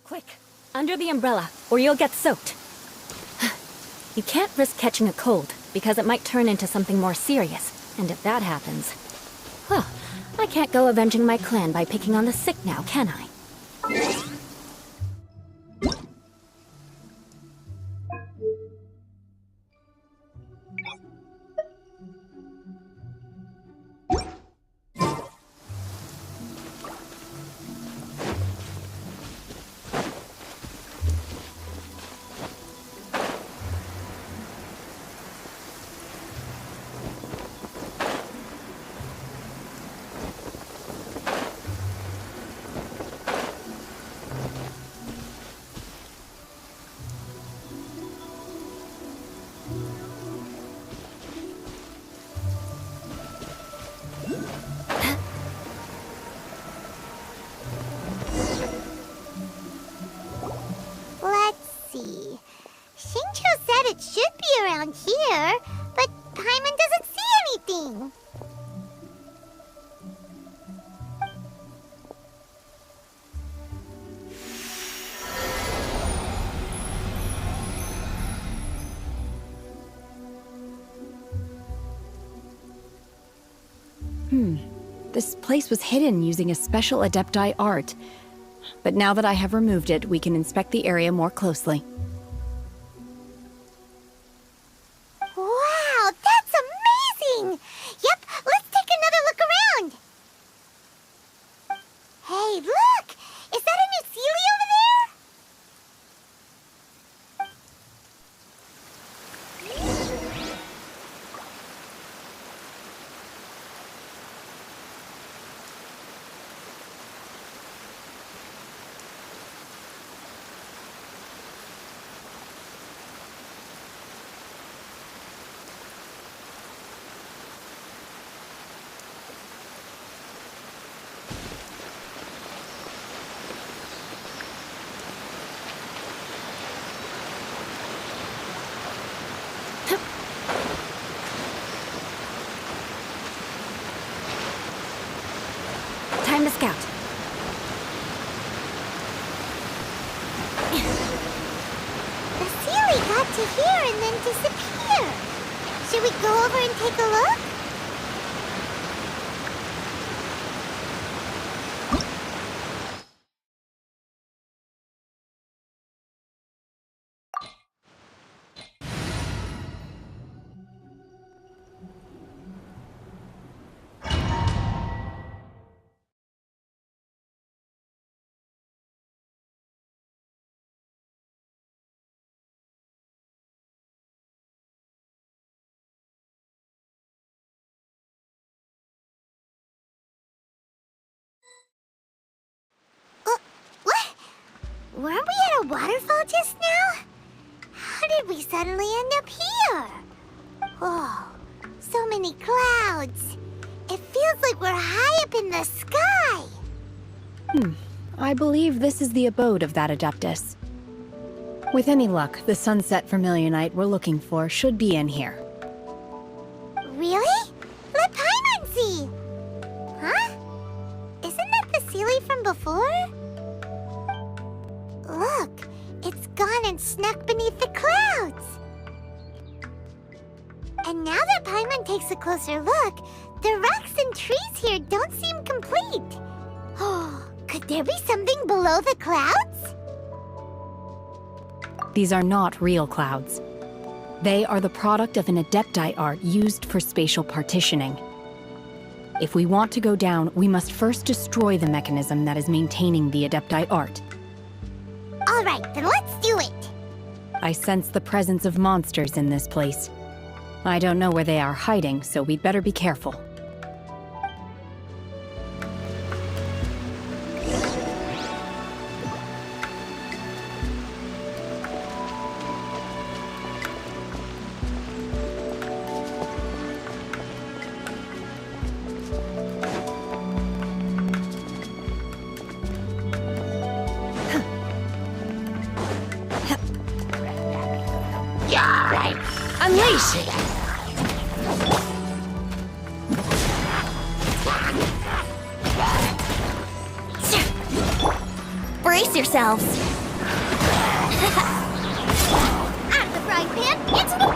Quick, under the umbrella, or you'll get soaked. You can't risk catching a cold, because it might turn into something more serious. And if that happens, well, I can't go avenging my clan by picking on the sick now, can I? It should be around here, but Paimon doesn't see anything. This place was hidden using a special Adepti art. But now that I have removed it, we can inspect the area more closely. Wow, that's amazing! Yep, let's take another look around. Hey, look! Is that a new Sealy over there? Time to scout. The Sealy got to here and then disappeared. Should we go over and take a look? What? Weren't we at a waterfall just now? How did we suddenly end up here? Oh, so many clouds. It feels like we're high up in the sky. I believe this is the abode of that Adeptus. With any luck, the sunset vermilionite we're looking for should be in here. Really? Let Paimon see. Huh? Isn't that the Sealy from before? Look, it's gone and snuck beneath the clouds. And now that Paimon takes a closer look, the rocks and trees here don't seem complete. Oh, could there be something below the clouds? These are not real clouds. They are the product of an Adepti art used for spatial partitioning. If we want to go down, we must first destroy the mechanism that is maintaining the Adepti art. All right, then let's do it. I sense the presence of monsters in this place. I don't know where they are hiding, so we'd better be careful. Unleash! Brace yourselves. Out of the frying pan, into the...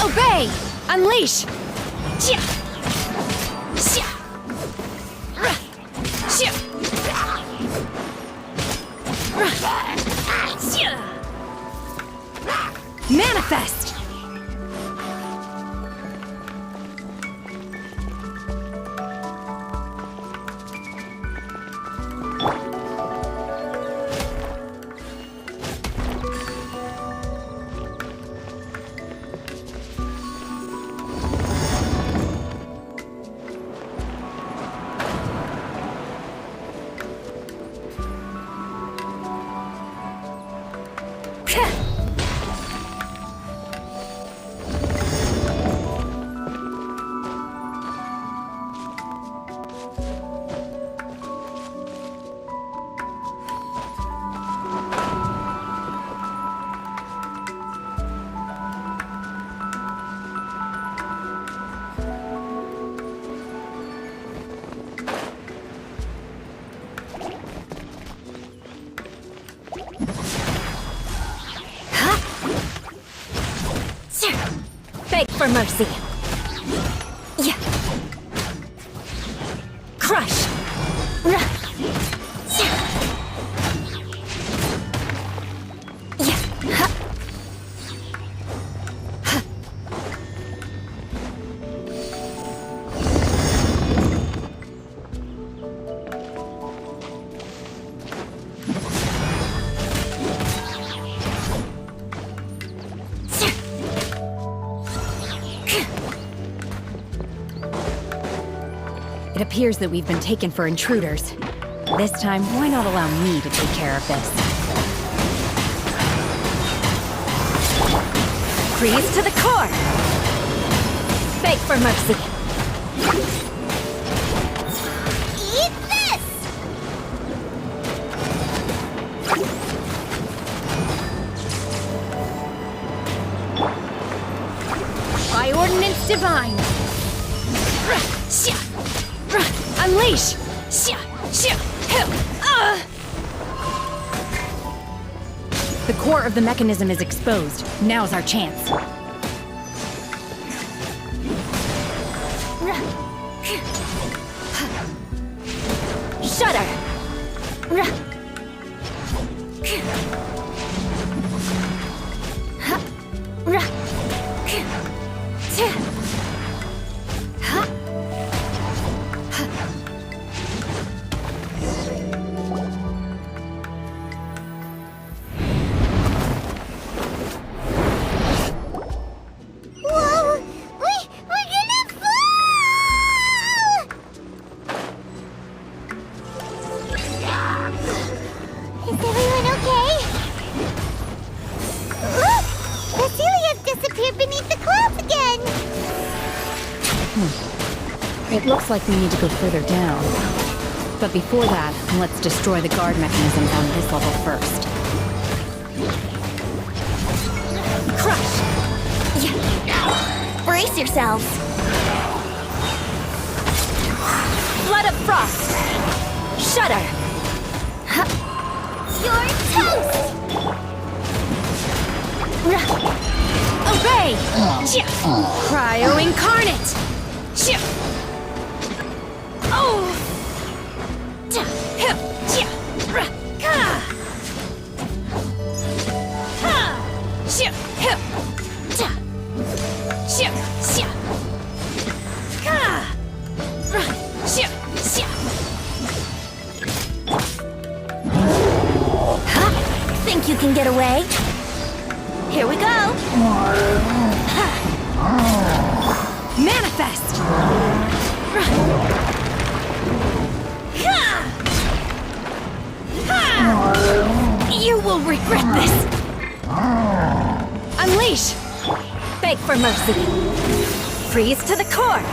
Obey! Unleash! Manifest! Beg for mercy. Yeah. Crush. Yeah. It appears that we've been taken for intruders. This time, why not allow me to take care of this? Freeze to the core. Beg for mercy. Eat this! By ordinance divine! Unleash! The core of the mechanism is exposed. Now's our chance. Shudder. Whoa! We're gonna fall! Is everyone okay? Look! Vasilia's disappeared beneath the clouds again! It looks like we need to go further down. But before that, let's destroy the guard mechanisms on this level first. Crush. Brace yourselves. Blood of frost. Shudder. You're toast! Obey! Cryo incarnate! Oh! Think you can get away? Here we go! Manifest! You will regret this! Unleash! Beg for mercy. Freeze to the core!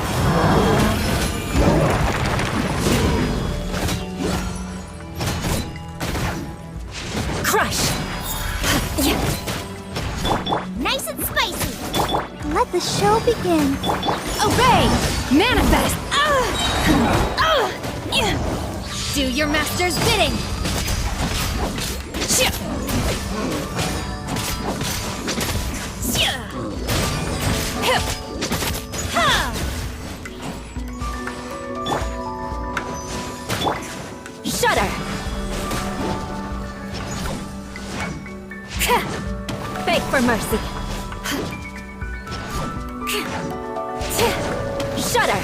Crush! Nice and spicy! Let the show begin. Obey! Manifest! Do your master's bidding! Shia! Shia! Hup! Ha! Shudder! Beg for mercy! Shudder!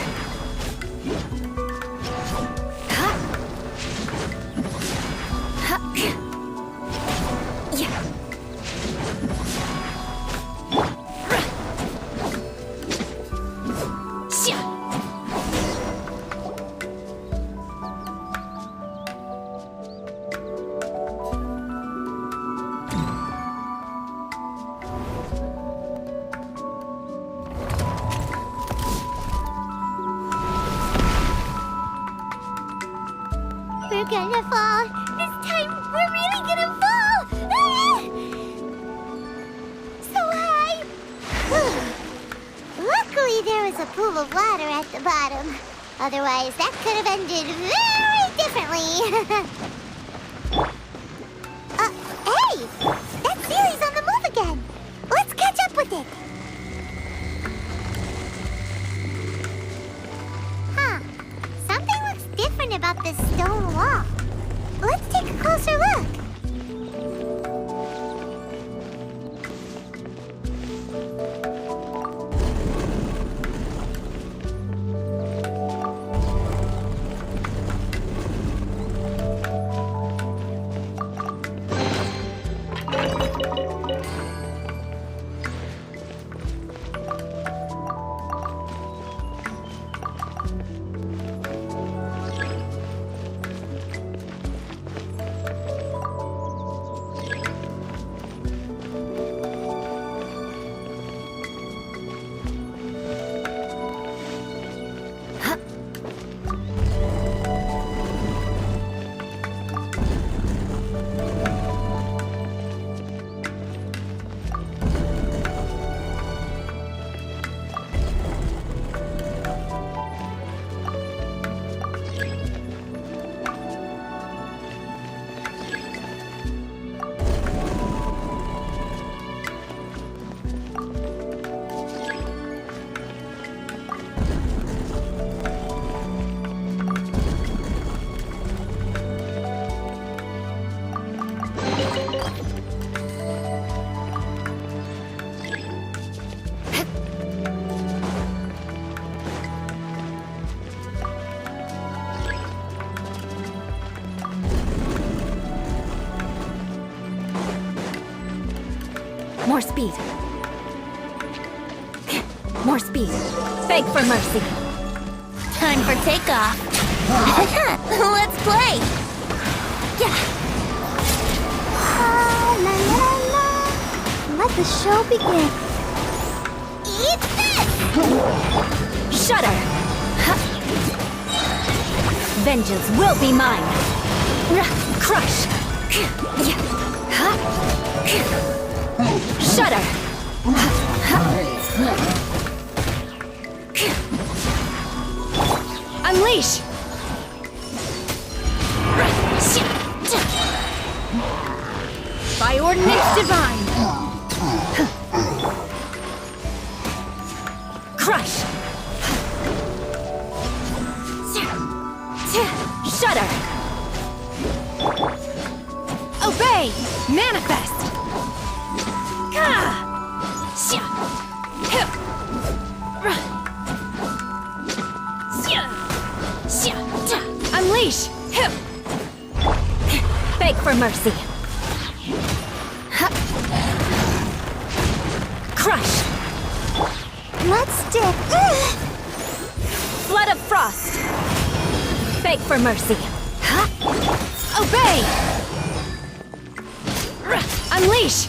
We're gonna fall. This time, we're really gonna fall. Ah! So high. Luckily, there was a pool of water at the bottom. Otherwise, that could have ended very differently. Hey! That Sealy's on the move again. Let's catch up with it. Huh. Something looks different about this stone wall. Let's take a closer look. More speed. More speed. Beg for mercy. Time for takeoff. Let's play. Yeah. La la la. Let the show begin. Eat this! Shudder! Vengeance will be mine! Crush! Shudder! Unleash! By ordinance divine! Crush! Shudder! Obey! Manifest! Unleash! Beg for mercy! Crush! Let's dip. Flood of frost! Beg for mercy! Obey! Unleash!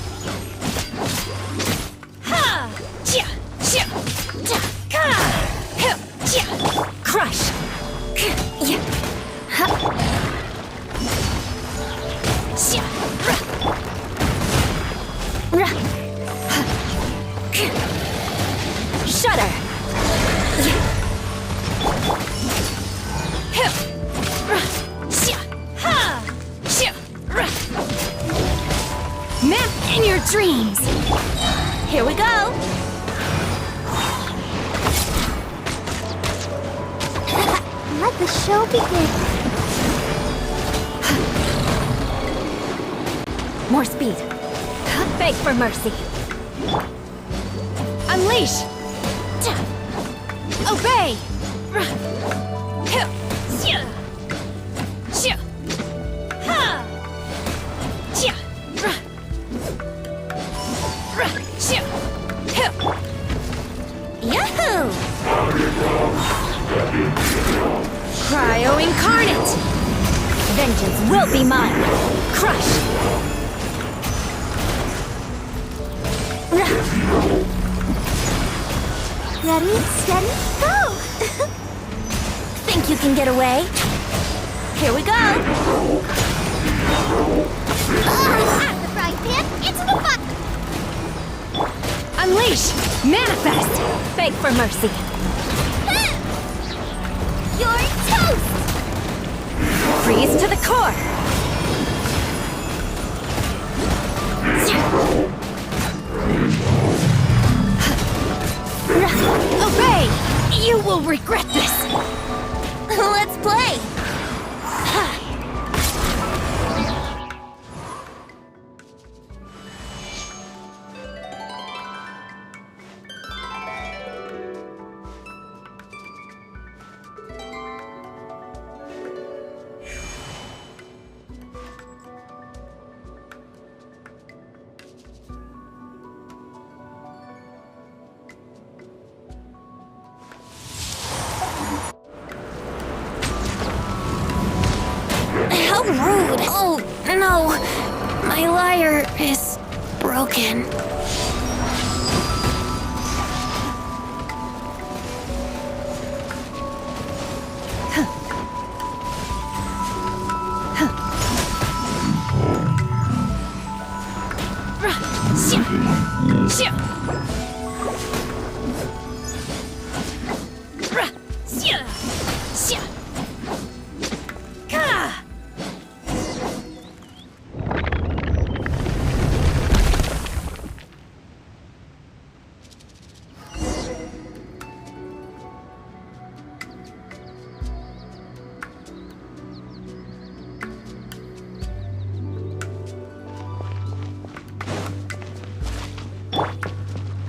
Crush! Shudder! Here we go! Let the show begin. More speed. Beg for mercy. Unleash! Obey! Yahoo! Cryo incarnate! Vengeance will be mine! Crush! Ready, steady, go! Think you can get away? Here we go! Out the frying pan, into the pot! Unleash! Manifest! Beg for mercy. You're toast! Freeze to the core! Obey! You will regret this! Let's play! How rude! Oh, no! My lyre is broken.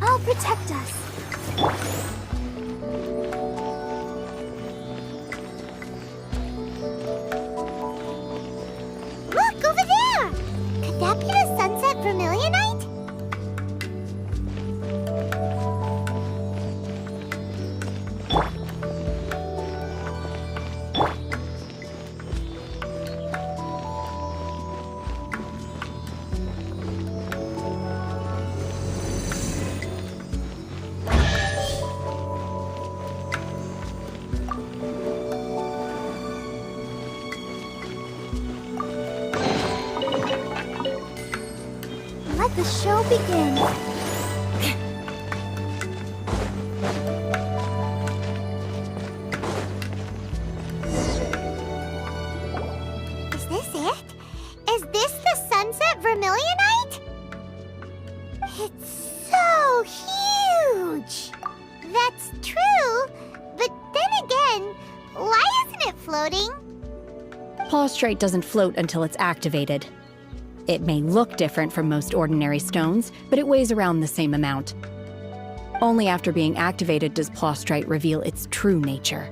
I'll protect us. Look, over there! Could that be the sunset vermilionite? Let the show begin. Is this it? Is this the sunset vermilionite? It's so huge! That's true, but then again, why isn't it floating? Plaustrite doesn't float until it's activated. It may look different from most ordinary stones, but it weighs around the same amount. Only after being activated does Plaustrite reveal its true nature,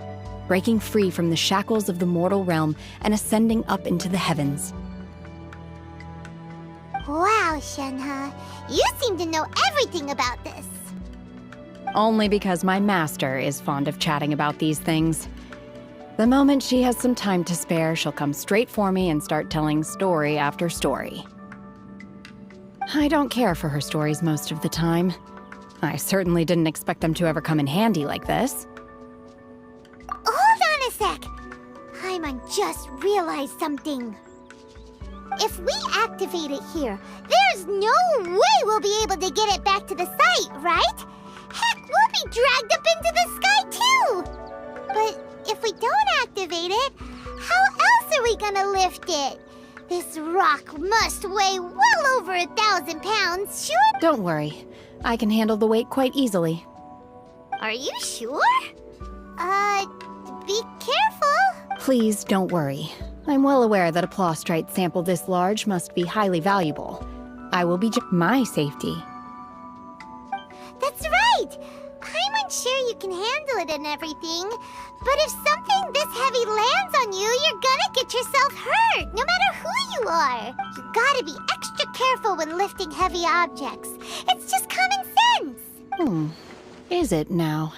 breaking free from the shackles of the mortal realm and ascending up into the heavens. Wow, Shenhe, you seem to know everything about this. Only because my master is fond of chatting about these things. The moment she has some time to spare, she'll come straight for me and start telling story after story. I don't care for her stories most of the time. I certainly didn't expect them to ever come in handy like this. Hold on a sec! Paimon just realized something. If we activate it here, there's no way we'll be able to get it back to the site, right? Heck, we'll be dragged up into the sky too! But if we don't activate it, how else are we gonna lift it? This rock must weigh well over 1,000 pounds, sure? Don't worry. I can handle the weight quite easily. Are you sure? Be careful. Please don't worry. I'm well aware that a plostrite sample this large must be highly valuable. I will be my safety. That's right! I'm unsure you can handle it and everything, but if something this heavy lands on you, you're gonna get yourself hurt, no matter who you are. You gotta be extra careful when lifting heavy objects. It's just common sense. Is it now?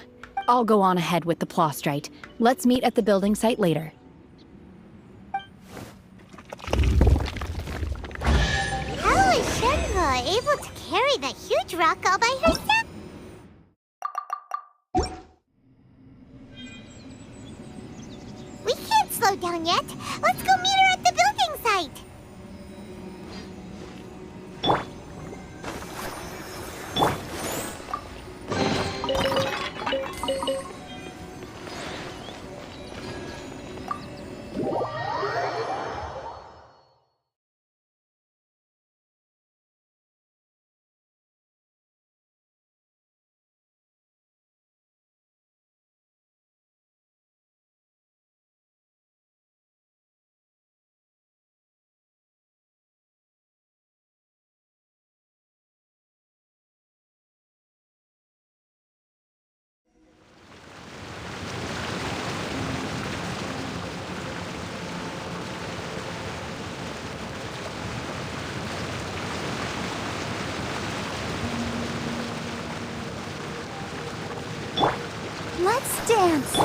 I'll go on ahead with the plostrite. Let's meet at the building site later. How is Shenhe able to carry that huge rock all by herself? We can't slow down yet. Let's go meet her at the building site. Let's dance.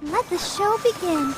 Let the show begin.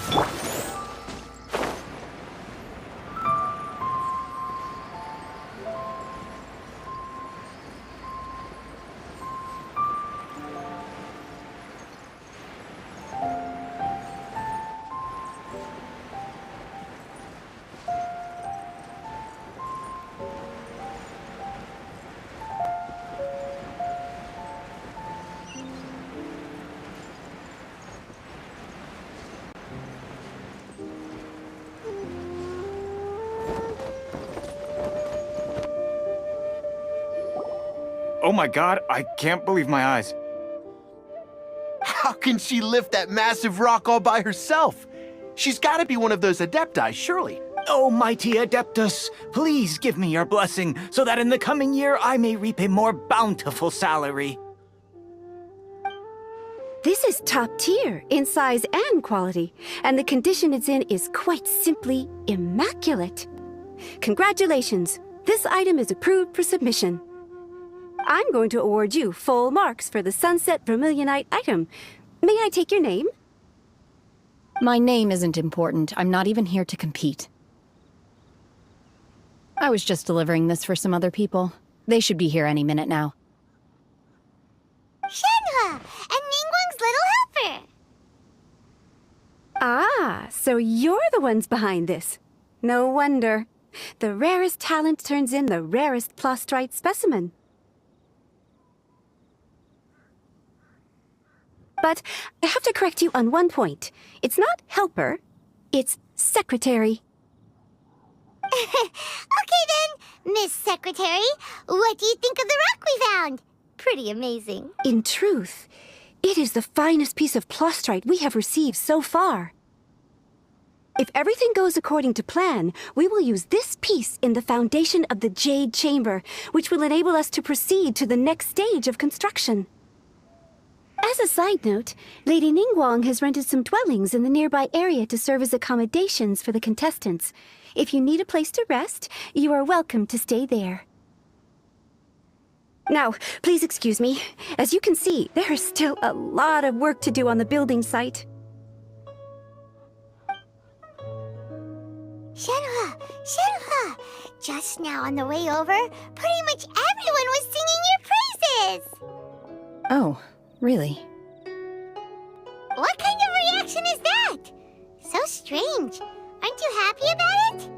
Oh my god, I can't believe my eyes. How can she lift that massive rock all by herself? She's got to be one of those Adepti, surely. Oh, mighty Adeptus, please give me your blessing so that in the coming year I may reap a more bountiful salary. This is top tier in size and quality, and the condition it's in is quite simply immaculate. Congratulations! This item is approved for submission. I'm going to award you full marks for the Sunset Vermilionite item. May I take your name? My name isn't important. I'm not even here to compete. I was just delivering this for some other people. They should be here any minute now. Shenhe and Ningguang's little helper. Ah, so you're the ones behind this. No wonder. The rarest talent turns in the rarest plostrite specimen. But I have to correct you on one point. It's not helper, it's secretary. Okay then, Miss Secretary, what do you think of the rock we found? Pretty amazing. In truth, it is the finest piece of plostrite we have received so far. If everything goes according to plan, we will use this piece in the foundation of the Jade Chamber, which will enable us to proceed to the next stage of construction. As a side note, Lady Ningguang has rented some dwellings in the nearby area to serve as accommodations for the contestants. If you need a place to rest, you are welcome to stay there. Now, please excuse me. As you can see, there is still a lot of work to do on the building site. Shenhua! Shenhua! Just now on the way over, pretty much everyone was singing your praises! Oh, really? What kind of reaction is that? So strange. Aren't you happy about it?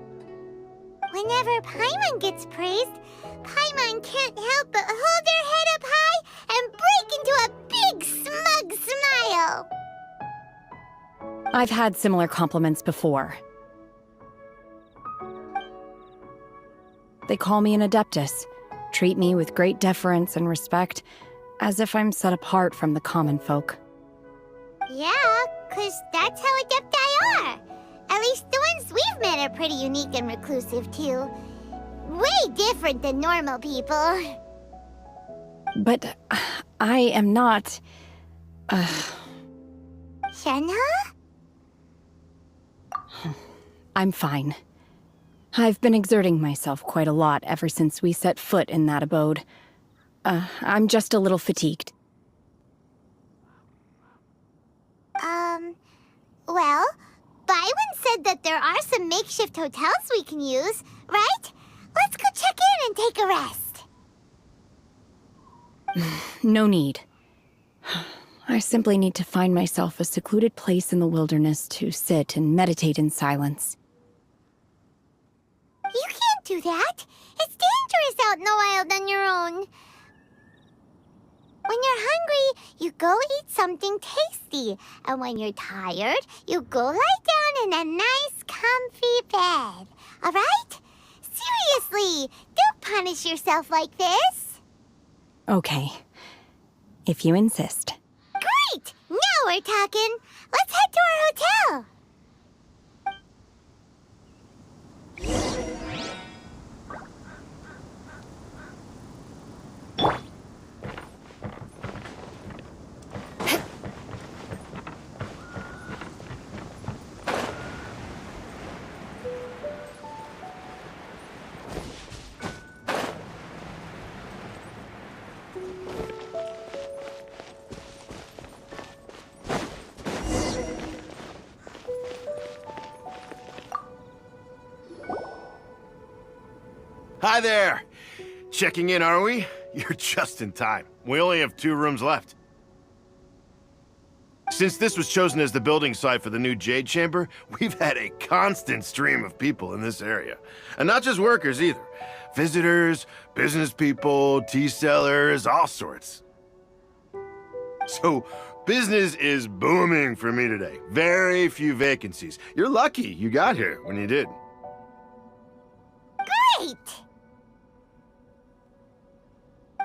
Whenever Paimon gets praised, Paimon can't help but hold their head up high and break into a big smug smile. I've had similar compliments before. They call me an adeptus, treat me with great deference and respect, as if I'm set apart from the common folk. Yeah, 'cause that's how Adepti are. At least the ones we've met are pretty unique and reclusive, too. Way different than normal people. But I am not... Shenhua? I'm fine. I've been exerting myself quite a lot ever since we set foot in that abode. I'm just a little fatigued. Well, Byron said that there are some makeshift hotels we can use, right? Let's go check in and take a rest. No need. I simply need to find myself a secluded place in the wilderness to sit and meditate in silence. You can't do that. It's dangerous out in the wild on your own. When you're hungry, you go eat something tasty. And when you're tired, you go lie down in a nice, comfy bed. All right? Seriously, don't punish yourself like this. Okay. If you insist. Great! Now we're talking. Let's head to our hotel. Hi there! Checking in, are we? You're just in time. We only have 2 rooms left. Since this was chosen as the building site for the new Jade Chamber, we've had a constant stream of people in this area. And not just workers either. Visitors, business people, tea sellers, all sorts. So, business is booming for me today. Very few vacancies. You're lucky you got here when you did. Great!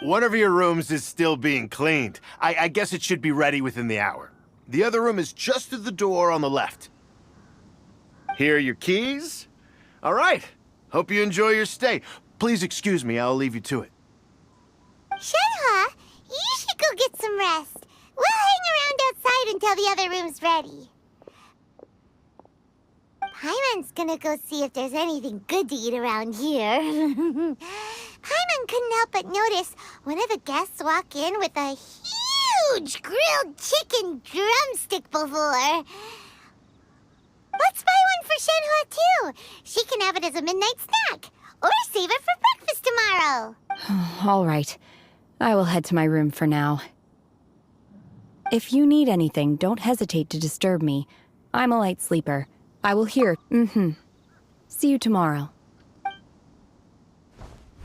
One of your rooms is still being cleaned. I guess it should be ready within the hour. The other room is just through the door on the left. Here are your keys. All right. Hope you enjoy your stay. Please excuse me, I'll leave you to it. Shenhua, you should go get some rest. We'll hang around outside until the other room's ready. Paimon's gonna go see if there's anything good to eat around here. Paimon couldn't help but notice one of the guests walk in with a huge grilled chicken drumstick before. Let's buy one for Shenhua, too. She can have it as a midnight snack. Or save it for breakfast tomorrow. All right. I will head to my room for now. If you need anything, don't hesitate to disturb me. I'm a light sleeper. I will hear. See you tomorrow.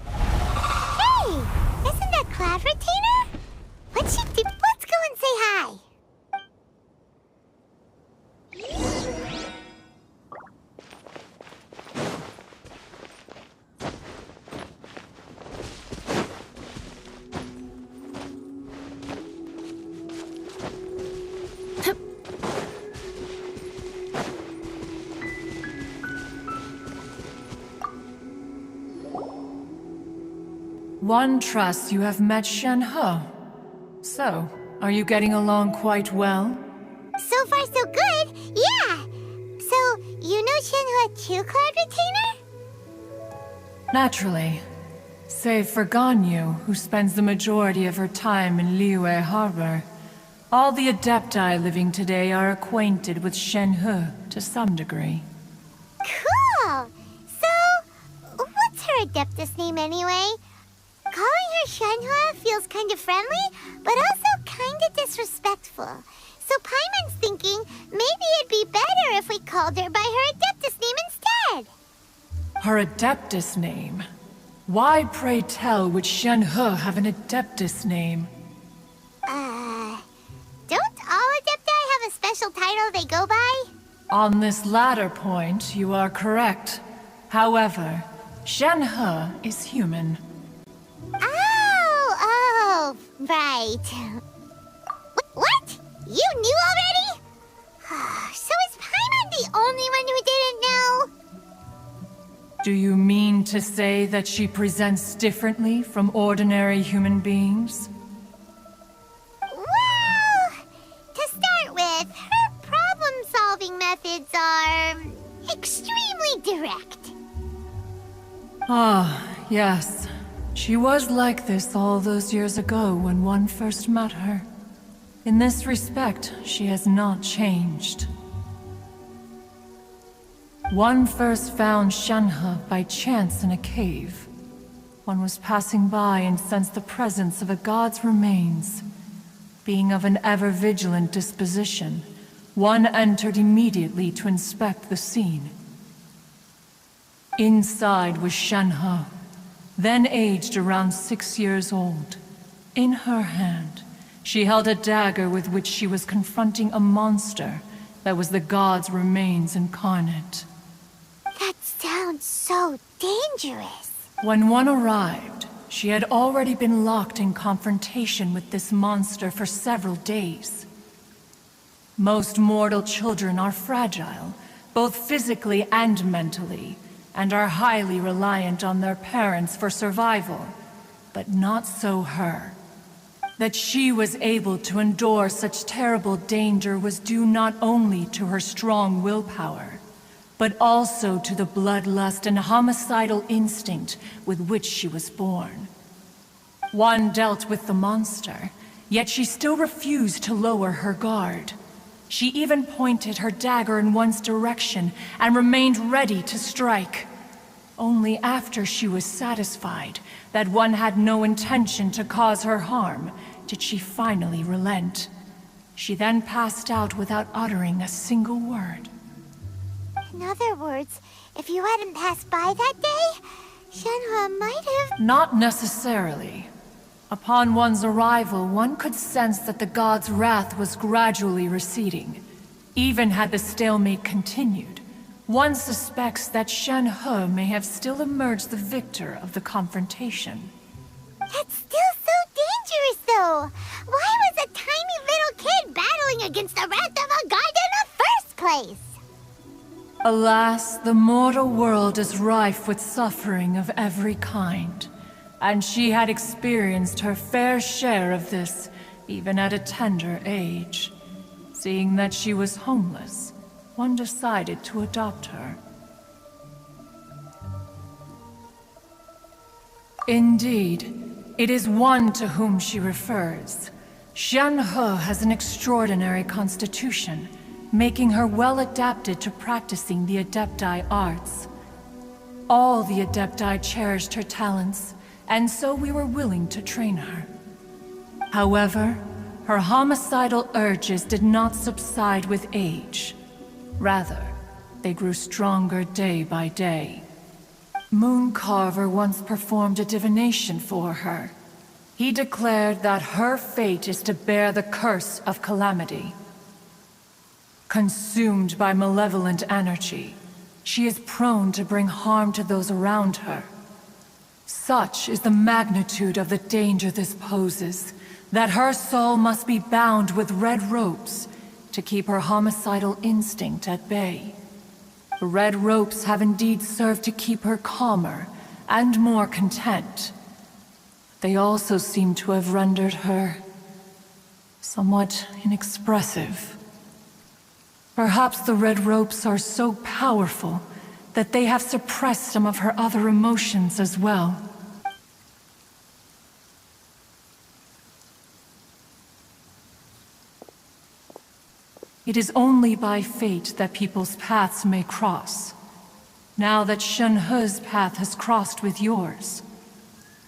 Hey! Isn't that Cloud Retainer? What's she do? Let's go and say hi. One trusts you have met Shenhe. So, are you getting along quite well? So far, so good. Yeah. So, you know Shenhua too, Cloud Retainer? Naturally. Save for Ganyu, who spends the majority of her time in Liyue Harbor. All the Adepti living today are acquainted with Shenhe to some degree. Cool! Oh, so what's her Adeptus name anyway? Calling her Shenhe feels kind of friendly, but also kind of disrespectful. So Paimon's thinking maybe it'd be better if we called her by her Adeptus name instead. Her Adeptus name? Why, pray tell, would Shenhe have an Adeptus name? Don't all Adepti have a special title they go by? On this latter point, you are correct. However, Shenhe is human. Oh, right. What? You knew already? So is Paimon the only one who didn't know? Do you mean to say that she presents differently from ordinary human beings? Well, to start with, her problem-solving methods are extremely direct. Ah, yes. She was like this all those years ago when one first met her. In this respect, she has not changed. One first found Shenhe by chance in a cave. One was passing by and sensed the presence of a god's remains. Being of an ever-vigilant disposition, one entered immediately to inspect the scene. Inside was Shenhe, then aged around 6 years old. In her hand, she held a dagger with which she was confronting a monster that was the god's remains incarnate. That sounds so dangerous. When one arrived, she had already been locked in confrontation with this monster for several days. Most mortal children are fragile, both physically and mentally, and are highly reliant on their parents for survival. But not so her. That she was able to endure such terrible danger was due not only to her strong willpower, but also to the bloodlust and homicidal instinct with which she was born. One dealt with the monster, yet she still refused to lower her guard. She even pointed her dagger in one's direction and remained ready to strike. Only after she was satisfied that one had no intention to cause her harm did she finally relent. She then passed out without uttering a single word. In other words, if you hadn't passed by that day, Shenhe might have... Not necessarily. Upon one's arrival, one could sense that the god's wrath was gradually receding. Even had the stalemate continued, one suspects that Shenhe may have still emerged the victor of the confrontation. That's still so dangerous, though. Why was a tiny little kid battling against the wrath of a god in the first place? Alas, the mortal world is rife with suffering of every kind, and she had experienced her fair share of this, even at a tender age. Seeing that she was homeless, one decided to adopt her. Indeed, it is one to whom she refers. Shenhe has an extraordinary constitution, making her well adapted to practicing the Adepti arts. All the Adepti cherished her talents, and so we were willing to train her. However, her homicidal urges did not subside with age. Rather, they grew stronger day by day. Mooncarver once performed a divination for her. He declared that her fate is to bear the curse of calamity. Consumed by malevolent energy, she is prone to bring harm to those around her. Such is the magnitude of the danger this poses, that her soul must be bound with red ropes to keep her homicidal instinct at bay. The red ropes have indeed served to keep her calmer and more content. They also seem to have rendered her somewhat inexpressive. Perhaps the red ropes are so powerful that they have suppressed some of her other emotions as well. It is only by fate that people's paths may cross. Now that Shenhe's path has crossed with yours,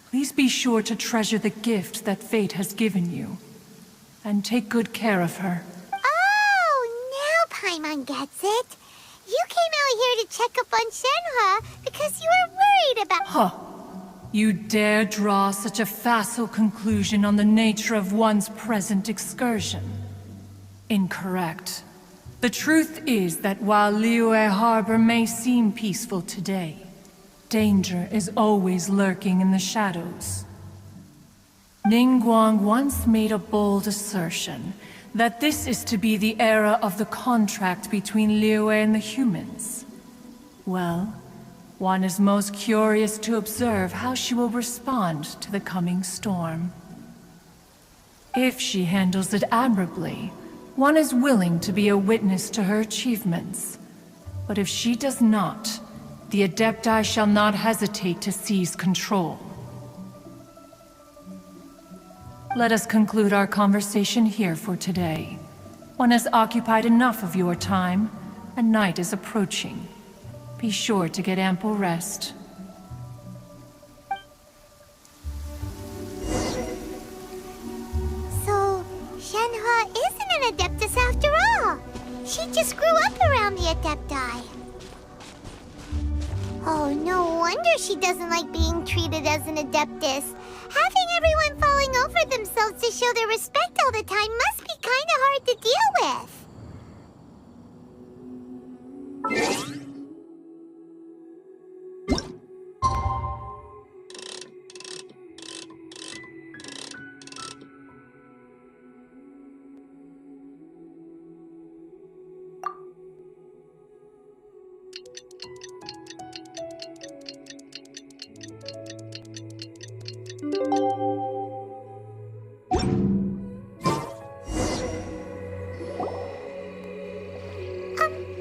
please be sure to treasure the gift that fate has given you, and take good care of her. Oh, now Paimon gets it. You came out here to check up on Shenhe because you were worried about— Huh. You dare draw such a facile conclusion on the nature of one's present excursion? Incorrect. The truth is that while Liyue Harbor may seem peaceful today, danger is always lurking in the shadows. Ningguang once made a bold assertion that this is to be the era of the contract between Liyue and the humans. Well, one is most curious to observe how she will respond to the coming storm. If she handles it admirably, one is willing to be a witness to her achievements. But if she does not, the Adepti shall not hesitate to seize control. Let us conclude our conversation here for today. One has occupied enough of your time, and night is approaching. Be sure to get ample rest. So, Shenhe isn't an Adeptus after all. She just grew up around the Adepti. Oh, no wonder she doesn't like being treated as an Adeptus. Having everyone falling over themselves to show their respect all the time must be kinda hard to deal with.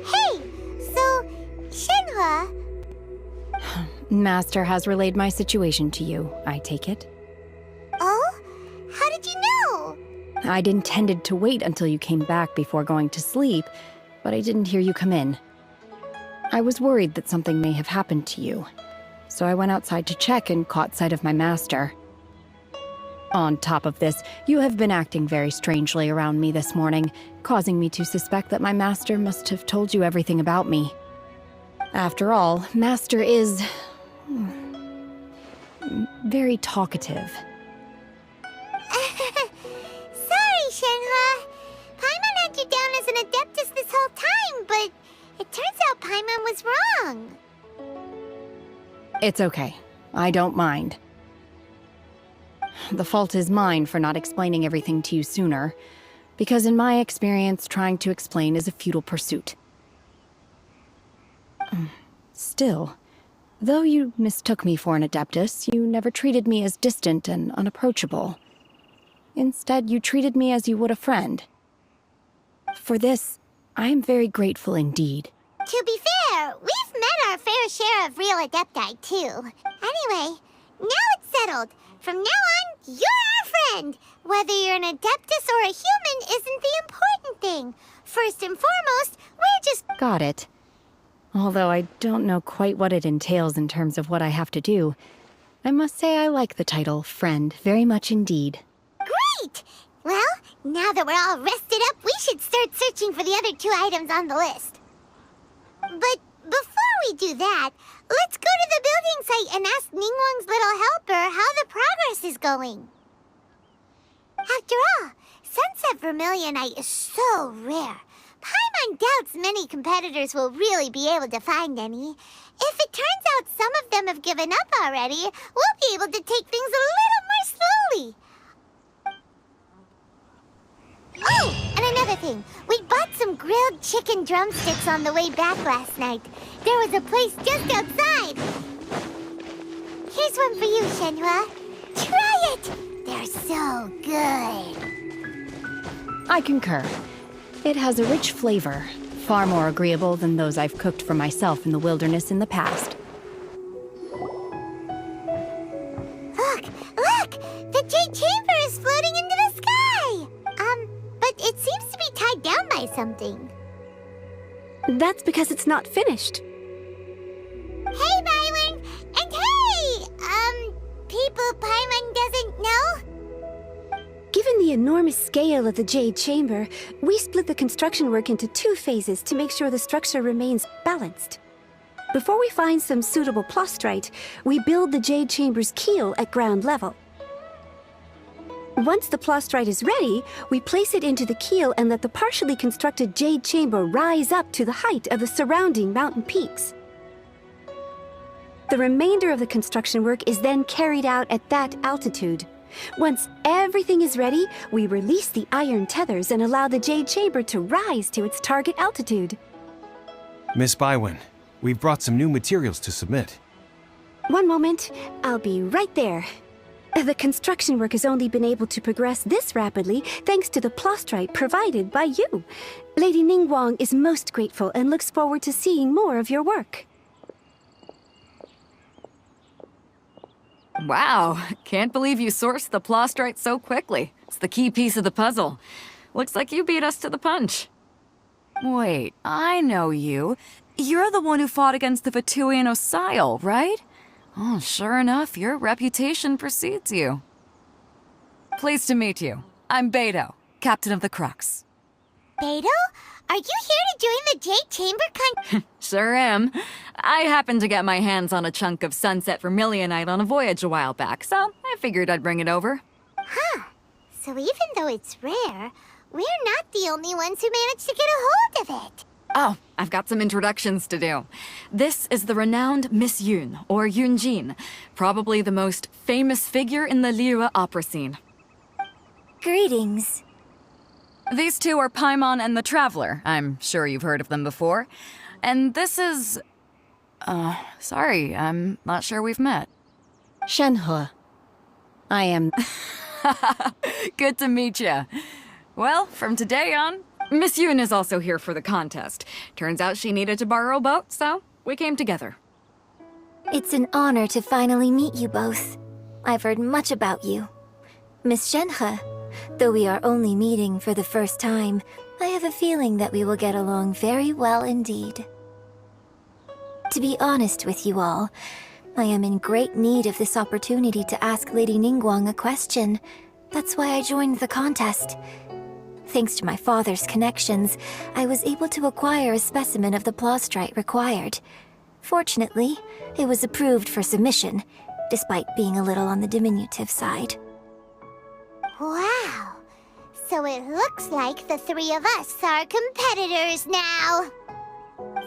Hey! So, Shenhe... Master has relayed my situation to you, I take it. Oh? How did you know? I'd intended to wait until you came back before going to sleep, but I didn't hear you come in. I was worried that something may have happened to you, so I went outside to check and caught sight of my master. On top of this, you have been acting very strangely around me this morning, causing me to suspect that my master must have told you everything about me. After all, Master is... very talkative. Sorry, Shenhe. Paimon had you down as an Adeptus this whole time, but it turns out Paimon was wrong. It's okay. I don't mind. The fault is mine for not explaining everything to you sooner, because in my experience, trying to explain is a futile pursuit. Still, though you mistook me for an Adeptus, you never treated me as distant and unapproachable. Instead, you treated me as you would a friend. For this, I am very grateful indeed. To be fair, we've met our fair share of real Adepti, too. Anyway, now it's settled. From now on, you're our friend. Whether you're an Adeptus or a human isn't the important thing. First and foremost, we're just... Got it. Although I don't know quite what it entails in terms of what I have to do, I must say I like the title Friend very much indeed. Great! Well, now that we're all rested up, we should start searching for the other 2 items on the list. But before we do that, let's go to the building site and ask Ningguang's little helper how the progress is going. After all, Sunset Vermilionite is so rare. Paimon doubts many competitors will really be able to find any. If it turns out some of them have given up already, we'll be able to take things a little more slowly. Oh, and another thing. We bought some grilled chicken drumsticks on the way back last night. There was a place just outside. Here's one for you, Shenhe. Try it! They're so good. I concur. It has a rich flavor, far more agreeable than those I've cooked for myself in the wilderness in the past. Look! Look! The Jade Chamber is floating into the sky! But it seems to be tied down by something. That's because it's not finished. the enormous scale of the Jade Chamber, we split the construction work into 2 phases to make sure the structure remains balanced. Before we find some suitable plastrite, we build the Jade Chamber's keel at ground level. Once the plastrite is ready, we place it into the keel and let the partially constructed Jade Chamber rise up to the height of the surrounding mountain peaks. The remainder of the construction work is then carried out at that altitude. Once everything is ready, we release the iron tethers and allow the Jade Chamber to rise to its target altitude. Miss Bywin, we've brought some new materials to submit. One moment, I'll be right there. The construction work has only been able to progress this rapidly thanks to the plastrite provided by you. Lady Ningguang is most grateful and looks forward to seeing more of your work. Wow, can't believe you sourced the plastrite so quickly. It's the key piece of the puzzle. Looks like you beat us to the punch. Wait, I know you. You're the one who fought against the Vatuian Osile, right? Oh, sure enough, your reputation precedes you. Pleased to meet you. I'm Beto, captain of the Crux. Beto? Are you here to join the Jade Chamber Sure am. I happened to get my hands on a chunk of sunset vermilionite on a voyage a while back, so I figured I'd bring it over. Huh. So even though it's rare, we're not the only ones who managed to get a hold of it. Oh, I've got some introductions to do. This is the renowned Miss Yun, or Yunjin, probably the most famous figure in the Liyue opera scene. Greetings. These two are Paimon and the Traveler. I'm sure you've heard of them before. And this is... sorry, I'm not sure we've met. Shenhe. I am... Good to meet you. Well, from today on, Miss Yun is also here for the contest. Turns out she needed to borrow a boat, so we came together. It's an honor to finally meet you both. I've heard much about you. Miss Shenhe, though we are only meeting for the first time, I have a feeling that we will get along very well indeed. To be honest with you all, I am in great need of this opportunity to ask Lady Ningguang a question. That's why I joined the contest. Thanks to my father's connections, I was able to acquire a specimen of the plastrite required. Fortunately, it was approved for submission, despite being a little on the diminutive side. Wow! So it looks like the 3 of us are competitors now!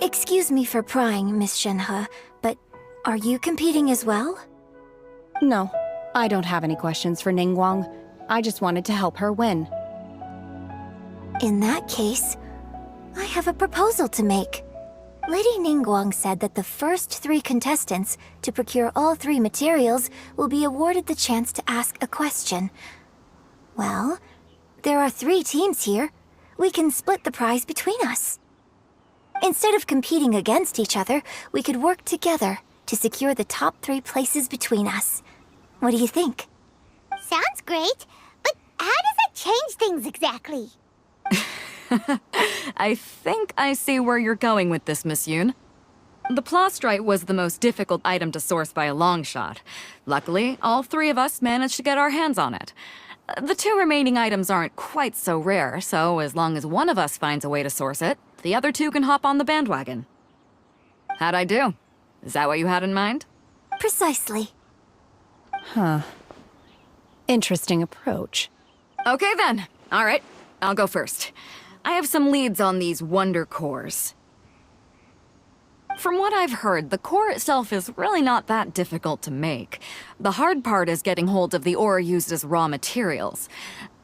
Excuse me for prying, Miss Shenhe, but are you competing as well? No, I don't have any questions for Ningguang. I just wanted to help her win. In that case, I have a proposal to make. Lady Ningguang said that the first 3 contestants to procure all 3 materials will be awarded the chance to ask a question. Well, there are 3 teams here. We can split the prize between us. Instead of competing against each other, we could work together to secure the top 3 places between us. What do you think? Sounds great, but how does that change things exactly? I think I see where you're going with this, Miss Yun. The plastrite was the most difficult item to source by a long shot. Luckily, all 3 of us managed to get our hands on it. The 2 remaining items aren't quite so rare, so as long as one of us finds a way to source it, the other 2 can hop on the bandwagon. How'd I do? Is that what you had in mind? Precisely. Huh. Interesting approach. Okay then. All right, I'll go first. I have some leads on these wonder cores. From what I've heard, the core itself is really not that difficult to make. The hard part is getting hold of the ore used as raw materials.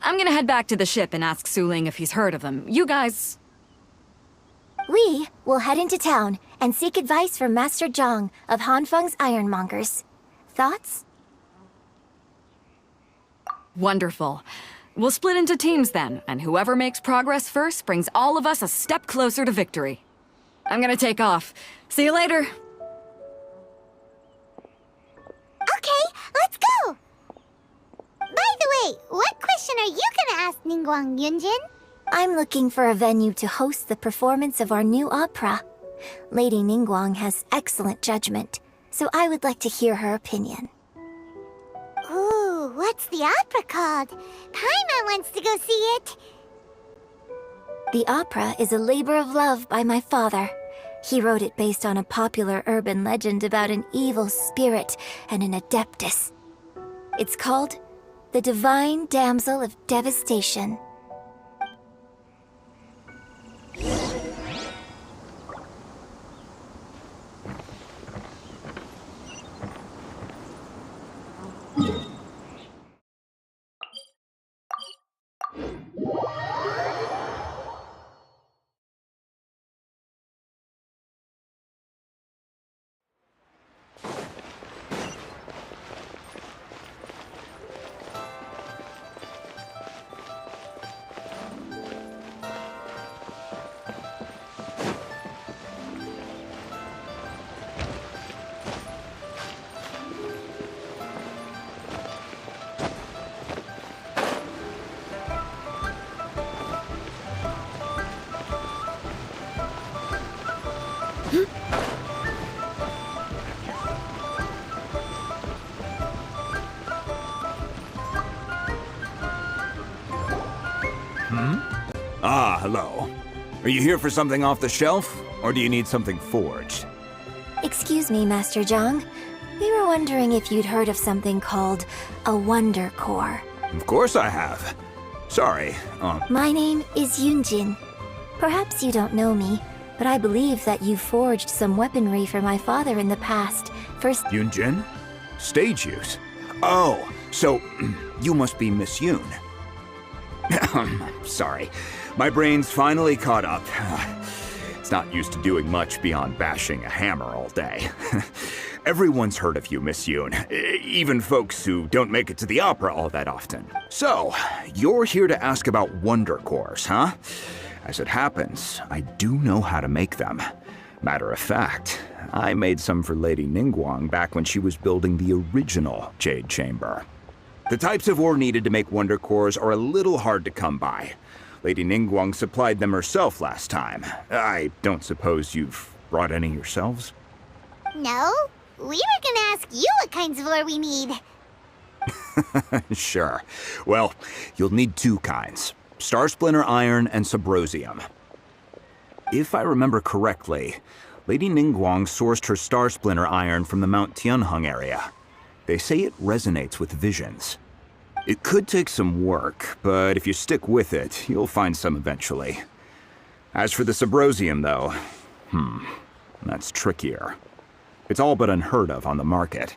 I'm gonna head back to the ship and ask Su Ling if he's heard of them. You guys... We will head into town and seek advice from Master Zhang of Hanfeng's Ironmongers. Thoughts? Wonderful. We'll split into teams then, and whoever makes progress first brings all of us a step closer to victory. I'm gonna take off. See you later. Okay, let's go! By the way, what question are you gonna ask Ningguang Yunjin? I'm looking for a venue to host the performance of our new opera. Lady Ningguang has excellent judgment, so I would like to hear her opinion. Ooh, What's the opera called? Paimon wants to go see it. The opera is a labor of love by my father. He wrote it based on a popular urban legend about an evil spirit and an adeptus. It's called The Divine Damsel of Devastation. Ah, hello. Are you here for something off the shelf, or do you need something forged? Excuse me, Master Zhang. We were wondering if you'd heard of something called a Wonder Core. Of course I have. Sorry, My name is Yunjin. Perhaps you don't know me, but I believe that you forged some weaponry for my father in the past. First, Yunjin? Stage use? Oh, so you must be Miss Yoon. Sorry, my brain's finally caught up. It's not used to doing much beyond bashing a hammer all day. Everyone's heard of you, Miss Yoon, even folks who don't make it to the opera all that often. So, you're here to ask about Wonder Cores, huh? As it happens, I do know how to make them. Matter of fact, I made some for Lady Ningguang back when she was building the original Jade Chamber. The types of ore needed to make Wonder Cores are a little hard to come by. Lady Ningguang supplied them herself last time. I don't suppose you've brought any yourselves? No, we were gonna ask you what kinds of ore we need. Sure. Well, you'll need two kinds. Star Splinter Iron and Subrosium. If I remember correctly, Lady Ningguang sourced her Star Splinter Iron from the Mount Tianheng area. They say it resonates with visions. It could take some work, but if you stick with it, you'll find some eventually. As for the Subrosium, though, that's trickier. It's all but unheard of on the market.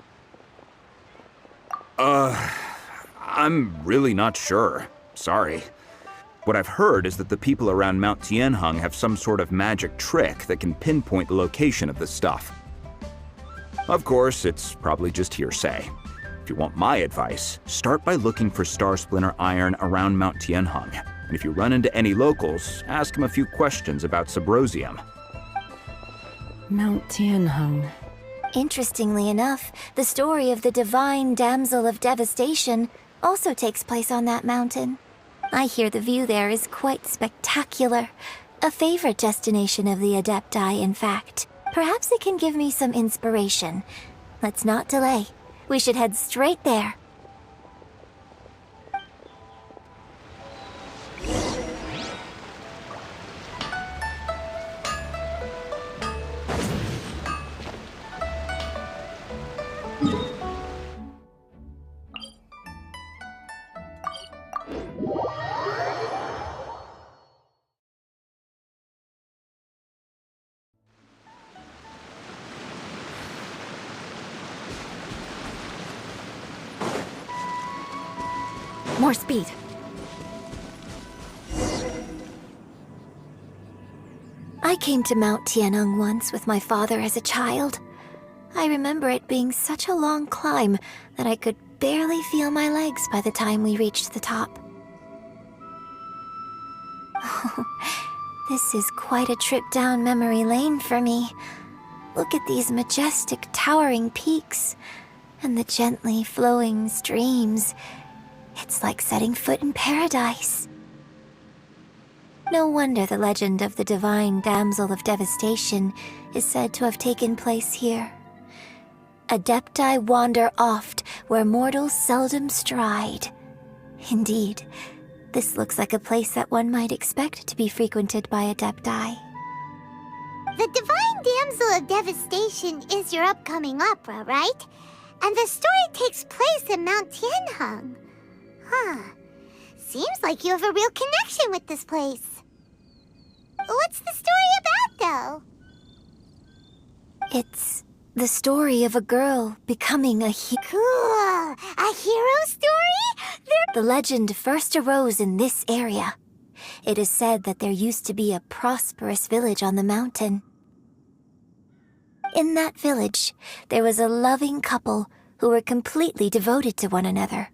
I'm really not sure. Sorry. What I've heard is that the people around Mount Tianheng have some sort of magic trick that can pinpoint the location of the stuff. Of course, it's probably just hearsay. If you want my advice, start by looking for Star Splinter Iron around Mount Tianheng. And if you run into any locals, ask them a few questions about Subrosium. Mount Tianheng. interestingly enough, the story of the Divine Damsel of Devastation also takes place on that mountain. I hear the view there is quite spectacular. A favorite destination of the Adepti, in fact. Perhaps it can give me some inspiration. Let's not delay. We should head straight there. More speed. I came to Mount Tianheng once with my father as a child. I remember it being such a long climb that I could barely feel my legs by the time we reached the top. This is quite a trip down memory lane for me. Look at these majestic, towering peaks and the gently flowing streams. It's like setting foot in paradise. No wonder the legend of the Divine Damsel of Devastation is said to have taken place here. Adepti wander oft where mortals seldom stride. Indeed, this looks like a place that one might expect to be frequented by Adepti. The Divine Damsel of Devastation is your upcoming opera, right? And the story takes place in Mount Tianheng. Huh. Seems like you have a real connection with this place. What's the story about, though? It's the story of a girl becoming a Cool! A hero story? The legend first arose in this area. It is said that there used to be a prosperous village on the mountain. In that village, there was a loving couple who were completely devoted to one another.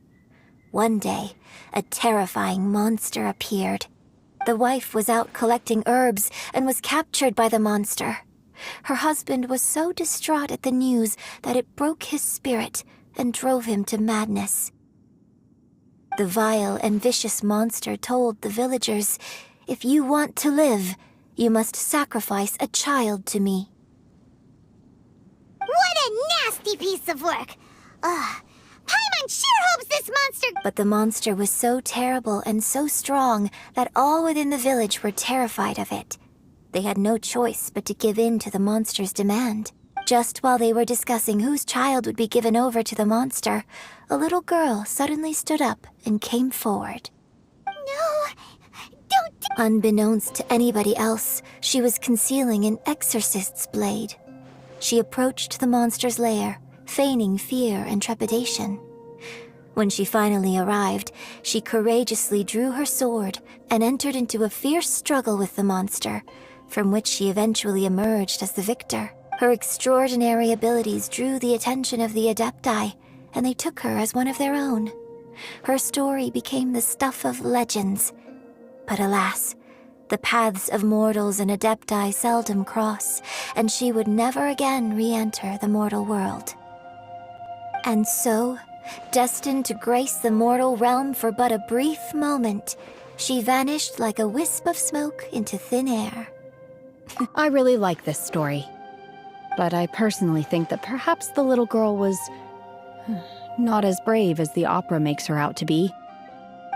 One day, a terrifying monster appeared. The wife was out collecting herbs and was captured by the monster. Her husband was so distraught at the news that it broke his spirit and drove him to madness. The vile and vicious monster told the villagers, "If you want to live, you must sacrifice a child to me." What a nasty piece of work! Ugh. Paimon sure hopes this monster... But the monster was so terrible and so strong that all within the village were terrified of it. They had no choice but to give in to the monster's demand. Just while they were discussing whose child would be given over to the monster, a little girl suddenly stood up and came forward. No, don't... Unbeknownst to anybody else, she was concealing an exorcist's blade. She approached the monster's lair, feigning fear and trepidation. When she finally arrived, she courageously drew her sword and entered into a fierce struggle with the monster, from which she eventually emerged as the victor. Her extraordinary abilities drew the attention of the Adepti, and they took her as one of their own. Her story became the stuff of legends. But alas, the paths of mortals and Adepti seldom cross, and she would never again re-enter the mortal world. And so, destined to grace the mortal realm for but a brief moment, she vanished like a wisp of smoke into thin air. I really like this story. But I personally think that perhaps the little girl was not as brave as the opera makes her out to be.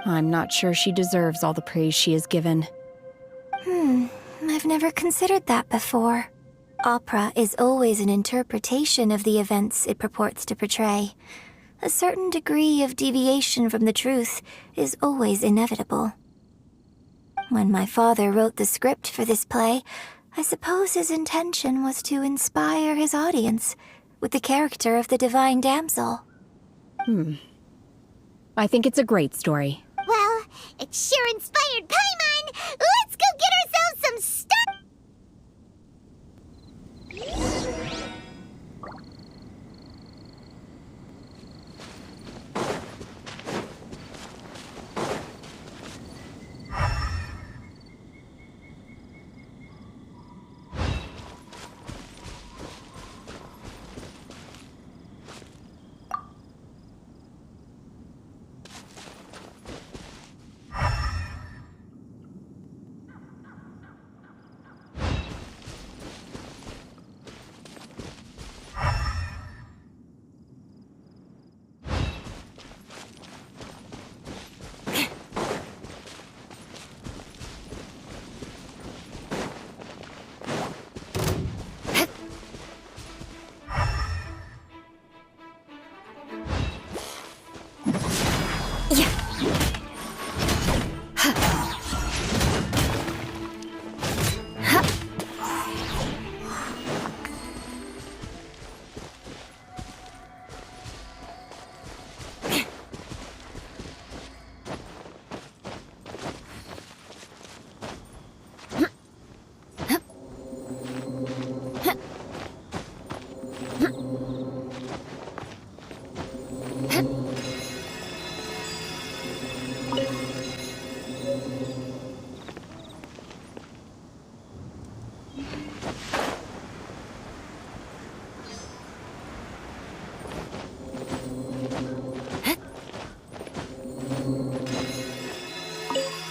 I'm not sure she deserves all the praise she is given. I've never considered that before. Opera is always an interpretation of the events it purports to portray. A certain degree of deviation from the truth is always inevitable. When my father wrote the script for this play, I suppose his intention was to inspire his audience with the character of the Divine Damsel. I think it's a great story. Well, it sure inspired Paimon! Let's go get ourselves some stuff!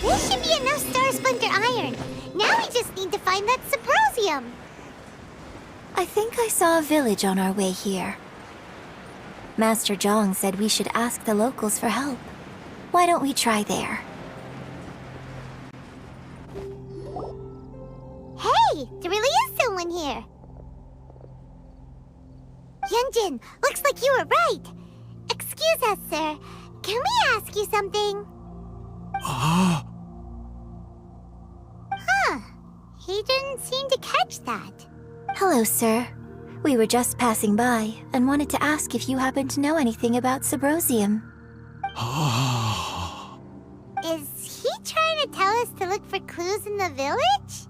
This should be enough star splinter iron. Now we just need to find that symposium. I think I saw a village on our way here. Master Zhang said we should ask the locals for help. Why don't we try there? Hey, there really is someone here. Yunjin, looks like you were right. Excuse us, sir. Can we ask you something? Huh. He didn't seem to catch that. Hello, sir. We were just passing by and wanted to ask if you happen to know anything about Subrosium. Is he trying to tell us to look for clues in the village?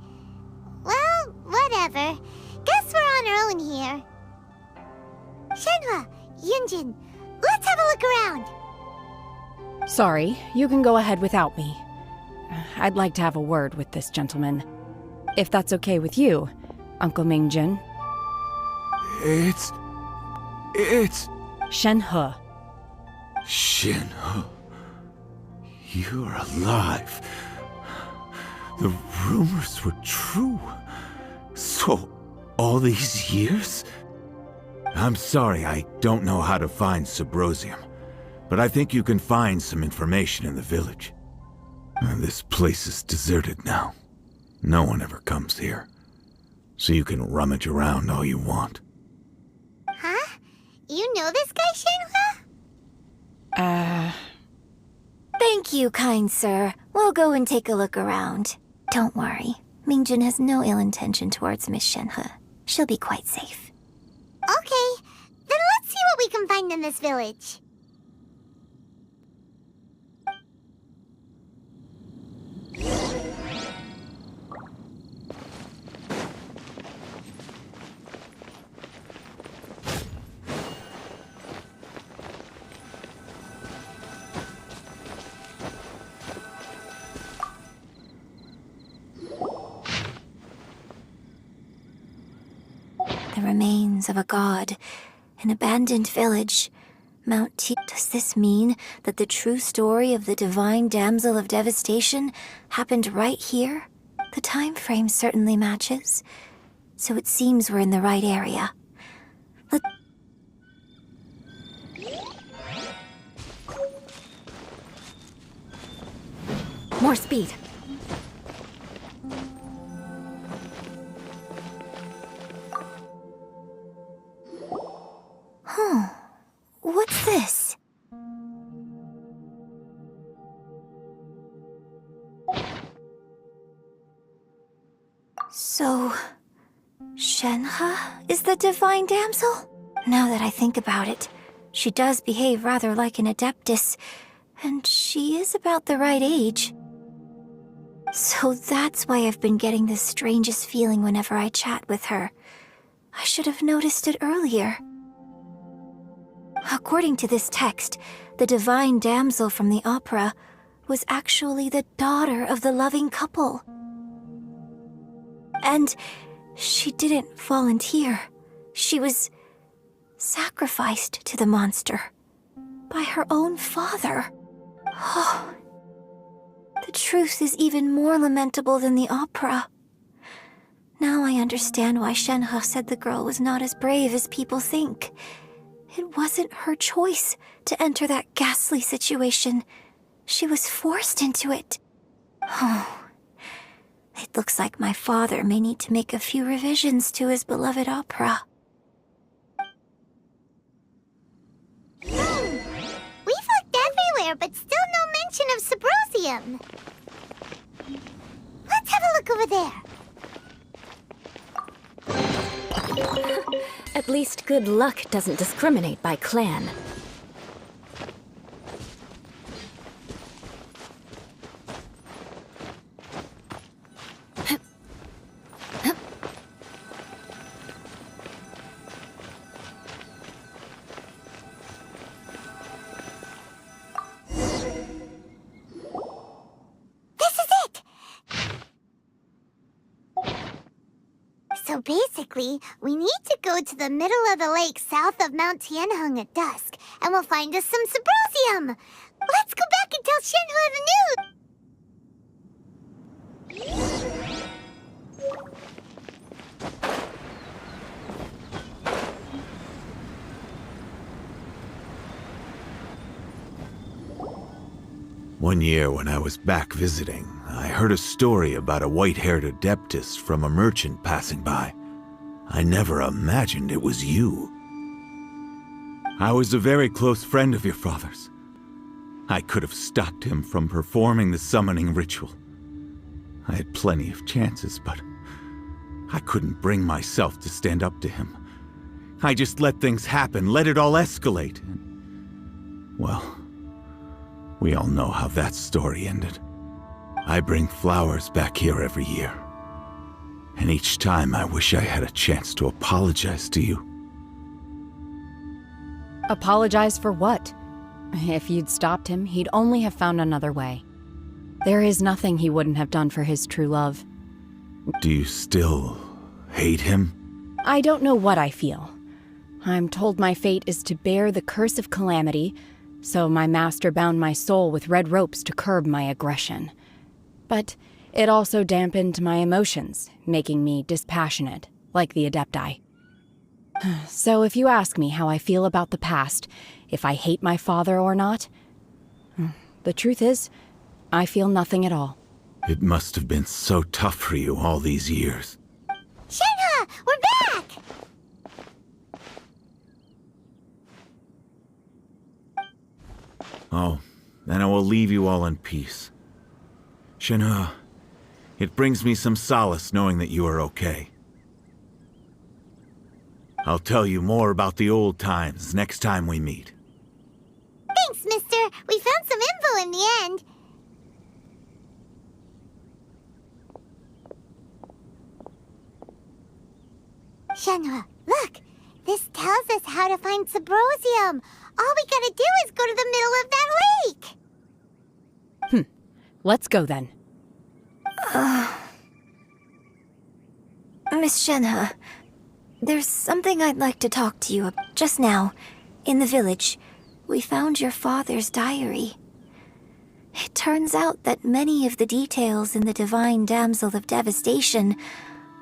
Well, whatever. Guess we're on our own here. Shenhua, Yunjin, let's have a look around. Sorry, you can go ahead without me. I'd like to have a word with this gentleman. If that's okay with you, Uncle Mingjin. It's... Shenhe. Shenhe. You're alive. The rumors were true. So, all these years? I'm sorry, I don't know how to find Subrosium, but I think you can find some information in the village. This place is deserted now. No one ever comes here, so you can rummage around all you want. Huh? You know this guy, Shenhua? Thank you, kind sir. We'll go and take a look around. Don't worry. Mingjin has no ill intention towards Miss Shenhe. She'll be quite safe. Okay, then let's see what we can find in this village. The remains of a god, an abandoned village. Mount T. Does this mean that the true story of the divine damsel of devastation happened right here? The time frame certainly matches, so it seems we're in the right area. More speed. What's this? So, Shenhe is the divine damsel? Now that I think about it, she does behave rather like an adeptus, and she is about the right age. So that's why I've been getting the strangest feeling whenever I chat with her. I should have noticed it earlier. According to this text, the divine damsel from the opera was actually the daughter of the loving couple. And she didn't volunteer. She was sacrificed to the monster by her own father. Oh, the truth is even more lamentable than the opera. Now I understand why Shenhe said the girl was not as brave as people think. It wasn't her choice to enter that ghastly situation. She was forced into it. Oh, it looks like my father may need to make a few revisions to his beloved opera. We've looked everywhere, but still no mention of Subrosium. Let's have a look over there. At least good luck doesn't discriminate by clan. So basically, we need to go to the middle of the lake south of Mount Tianheng at dusk, and we'll find us some Subrosium! Let's go back and tell Shenhua the news! One year when I was back visiting, I heard a story about a white-haired adeptus from a merchant passing by. I never imagined it was you. I was a very close friend of your father's. I could have stopped him from performing the summoning ritual. I had plenty of chances, but I couldn't bring myself to stand up to him. I just let things happen, let it all escalate. Well, we all know how that story ended. I bring flowers back here every year. And each time I wish I had a chance to apologize to you. Apologize for what? If you'd stopped him, he'd only have found another way. There is nothing he wouldn't have done for his true love. Do you still hate him? I don't know what I feel. I'm told my fate is to bear the curse of calamity, so my master bound my soul with red ropes to curb my aggression. But it also dampened my emotions, making me dispassionate, like the Adepti. So if you ask me how I feel about the past, if I hate my father or not, the truth is, I feel nothing at all. It must have been so tough for you all these years. Shenhe! We're back! Oh, then I will leave you all in peace. Shenhe, it brings me some solace knowing that you are okay. I'll tell you more about the old times next time we meet. Thanks, mister. We found some info in the end. Shenhe, look. This tells us how to find Subrosium. All we gotta do is go to the middle of that lake. Let's go then. Miss Shenhe, there's something I'd like to talk to you about. Just now, in the village, we found your father's diary. It turns out that many of the details in the Divine Damsel of Devastation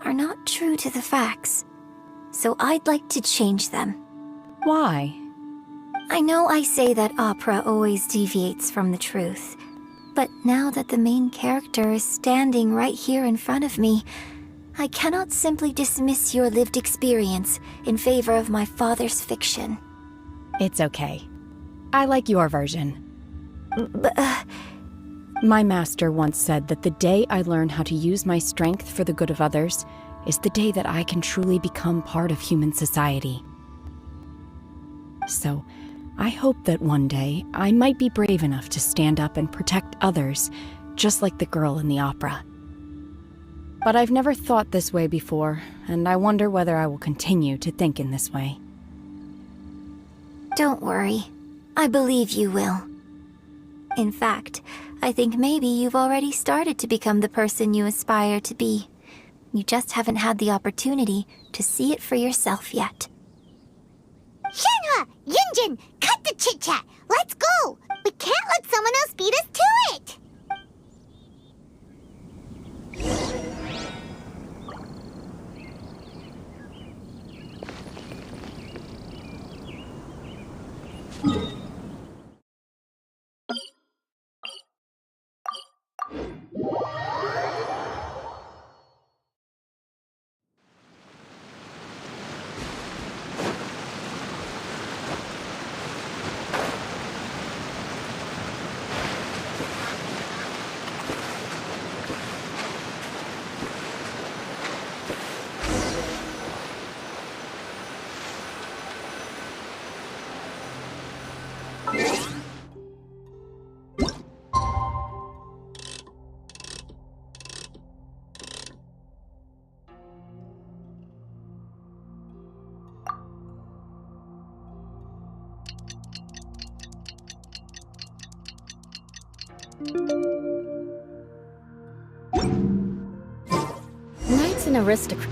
are not true to the facts. So I'd like to change them. Why? I know I say that opera always deviates from the truth, but now that the main character is standing right here in front of me, I cannot simply dismiss your lived experience in favor of my father's fiction. It's okay. I like your version. But, My master once said that the day I learn how to use my strength for the good of others is the day that I can truly become part of human society. So, I hope that one day I might be brave enough to stand up and protect others, just like the girl in the opera. But I've never thought this way before, and I wonder whether I will continue to think in this way. don't worry. I believe you will. In fact, I think maybe you've already started to become the person you aspire to be. You just haven't had the opportunity to see it for yourself yet. Shenhe! Yunjin! Cut the chit-chat! Let's go! We can't let someone else beat us to it! Knight's an aristocrat.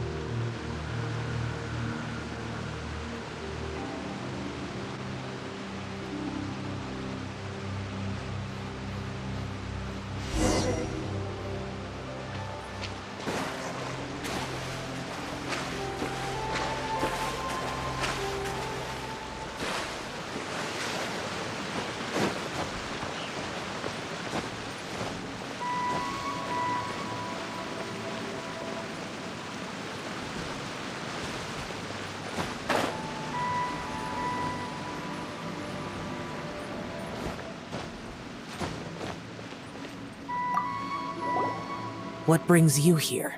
What brings you here?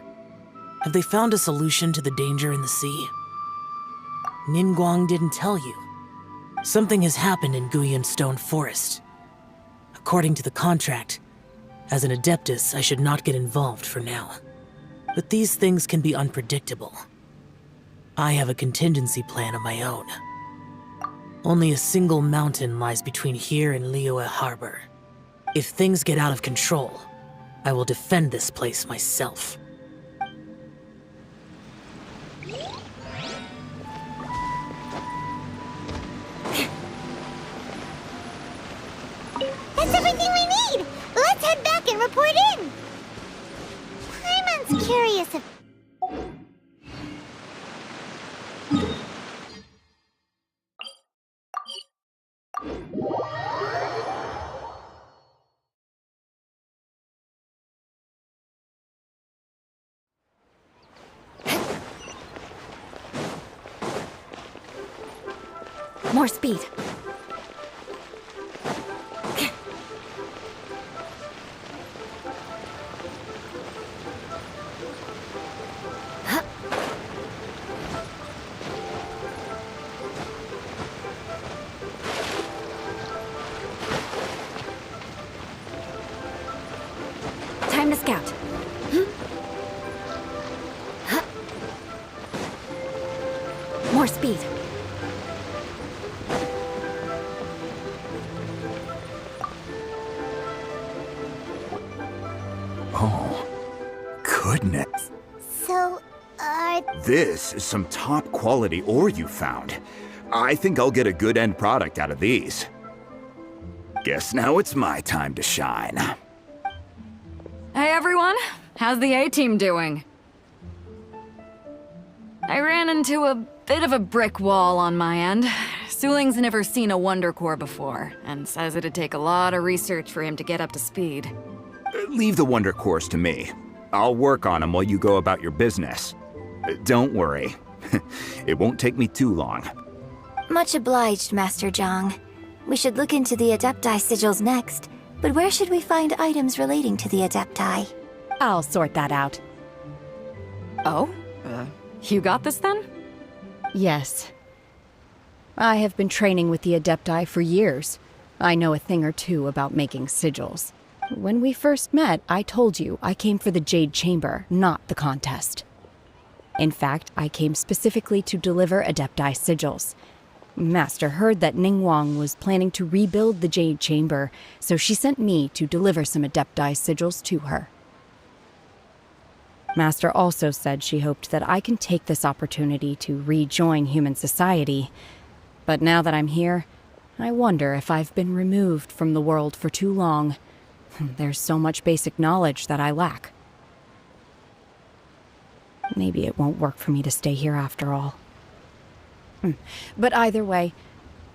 Have they found a solution to the danger in the sea? Ningguang didn't tell you. Something has happened in Guyan Stone Forest. According to the contract, as an Adeptus, I should not get involved for now. But these things can be unpredictable. I have a contingency plan of my own. Only a single mountain lies between here and Liyue Harbor. If things get out of control, I will defend this place myself. That's everything we need! Let's head back and report in! Paimon's curious if... More speed. Time to scout. More speed. Oh, goodness. So, This is some top quality ore you found. I think I'll get a good end product out of these. Guess now it's my time to shine. Hey everyone, how's the A-team doing? I ran into a bit of a brick wall on my end. Suling's never seen a Wonder Core before, and says it'd take a lot of research for him to get up to speed. Leave the Wonder Cores to me. I'll work on them while you go about your business. Don't worry. It won't take me too long. Much obliged, Master Zhang. We should look into the Adepti sigils next, but where should we find items relating to the Adepti? I'll sort that out. Oh? You got this then? Yes. I have been training with the Adepti for years. I know a thing or two about making sigils. When we first met, I told you I came for the Jade Chamber, not the contest. In fact, I came specifically to deliver Adepti sigils. Master heard that Ningguang was planning to rebuild the Jade Chamber, so she sent me to deliver some Adepti sigils to her. Master also said she hoped that I can take this opportunity to rejoin human society. But now that I'm here, I wonder if I've been removed from the world for too long. There's so much basic knowledge that I lack. Maybe it won't work for me to stay here after all. But either way,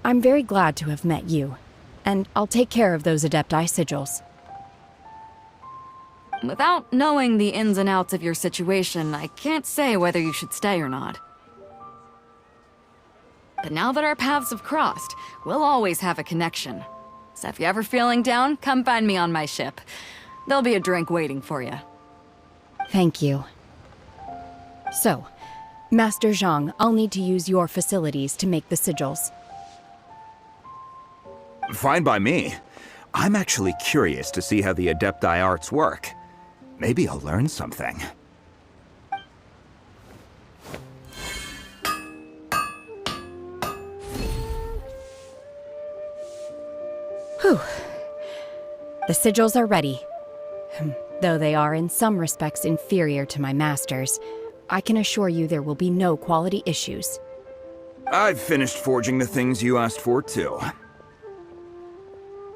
I'm very glad to have met you, and I'll take care of those Adepti sigils. Without knowing the ins and outs of your situation, I can't say whether you should stay or not. But now that our paths have crossed, we'll always have a connection. So if you're ever feeling down, come find me on my ship. There'll be a drink waiting for you. Thank you. So, Master Zhang, I'll need to use your facilities to make the sigils. Fine by me. I'm actually curious to see how the Adepti arts work. Maybe I'll learn something. Whew. The sigils are ready. Though they are in some respects inferior to my master's, I can assure you there will be no quality issues. I've finished forging the things you asked for, too.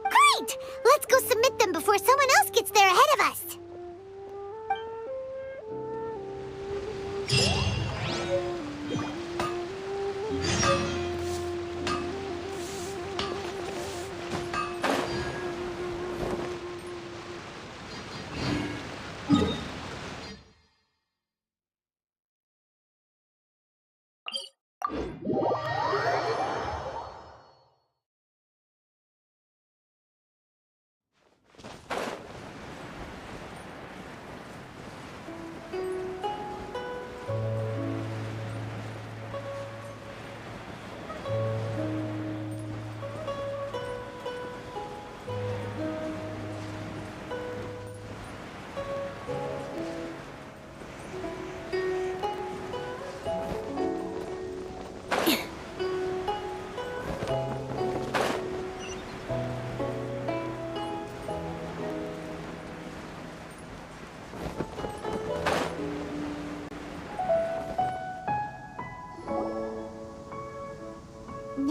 Great! Let's go submit them before someone else gets there ahead of us!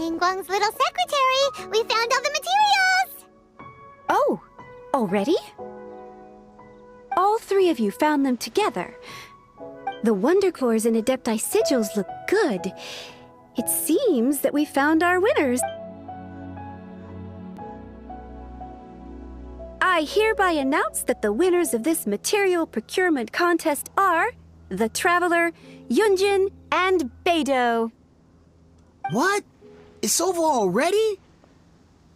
Ningguang's little secretary! We found all the materials! Oh, already? All three of you found them together. The Wonder Cores and Adepti Sigils look good. It seems that we found our winners. I hereby announce that the winners of this material procurement contest are the Traveler, Yunjin, and Beidou. What? It's over already?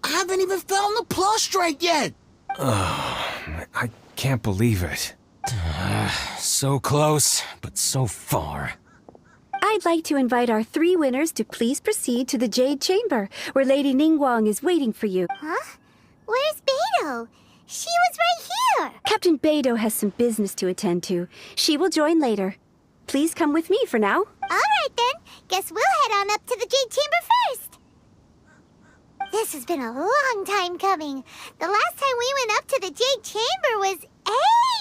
I haven't even found the Plustrite yet! I can't believe it. So close, but so far. I'd like to invite our three winners to please proceed to the Jade Chamber, where Lady Ningguang is waiting for you. Huh? Where's Beidou? She was right here! Captain Beidou has some business to attend to. She will join later. Please come with me for now. Alright then, guess we'll head on up to the Jade Chamber first. This has been a long time coming. The last time we went up to the Jade Chamber was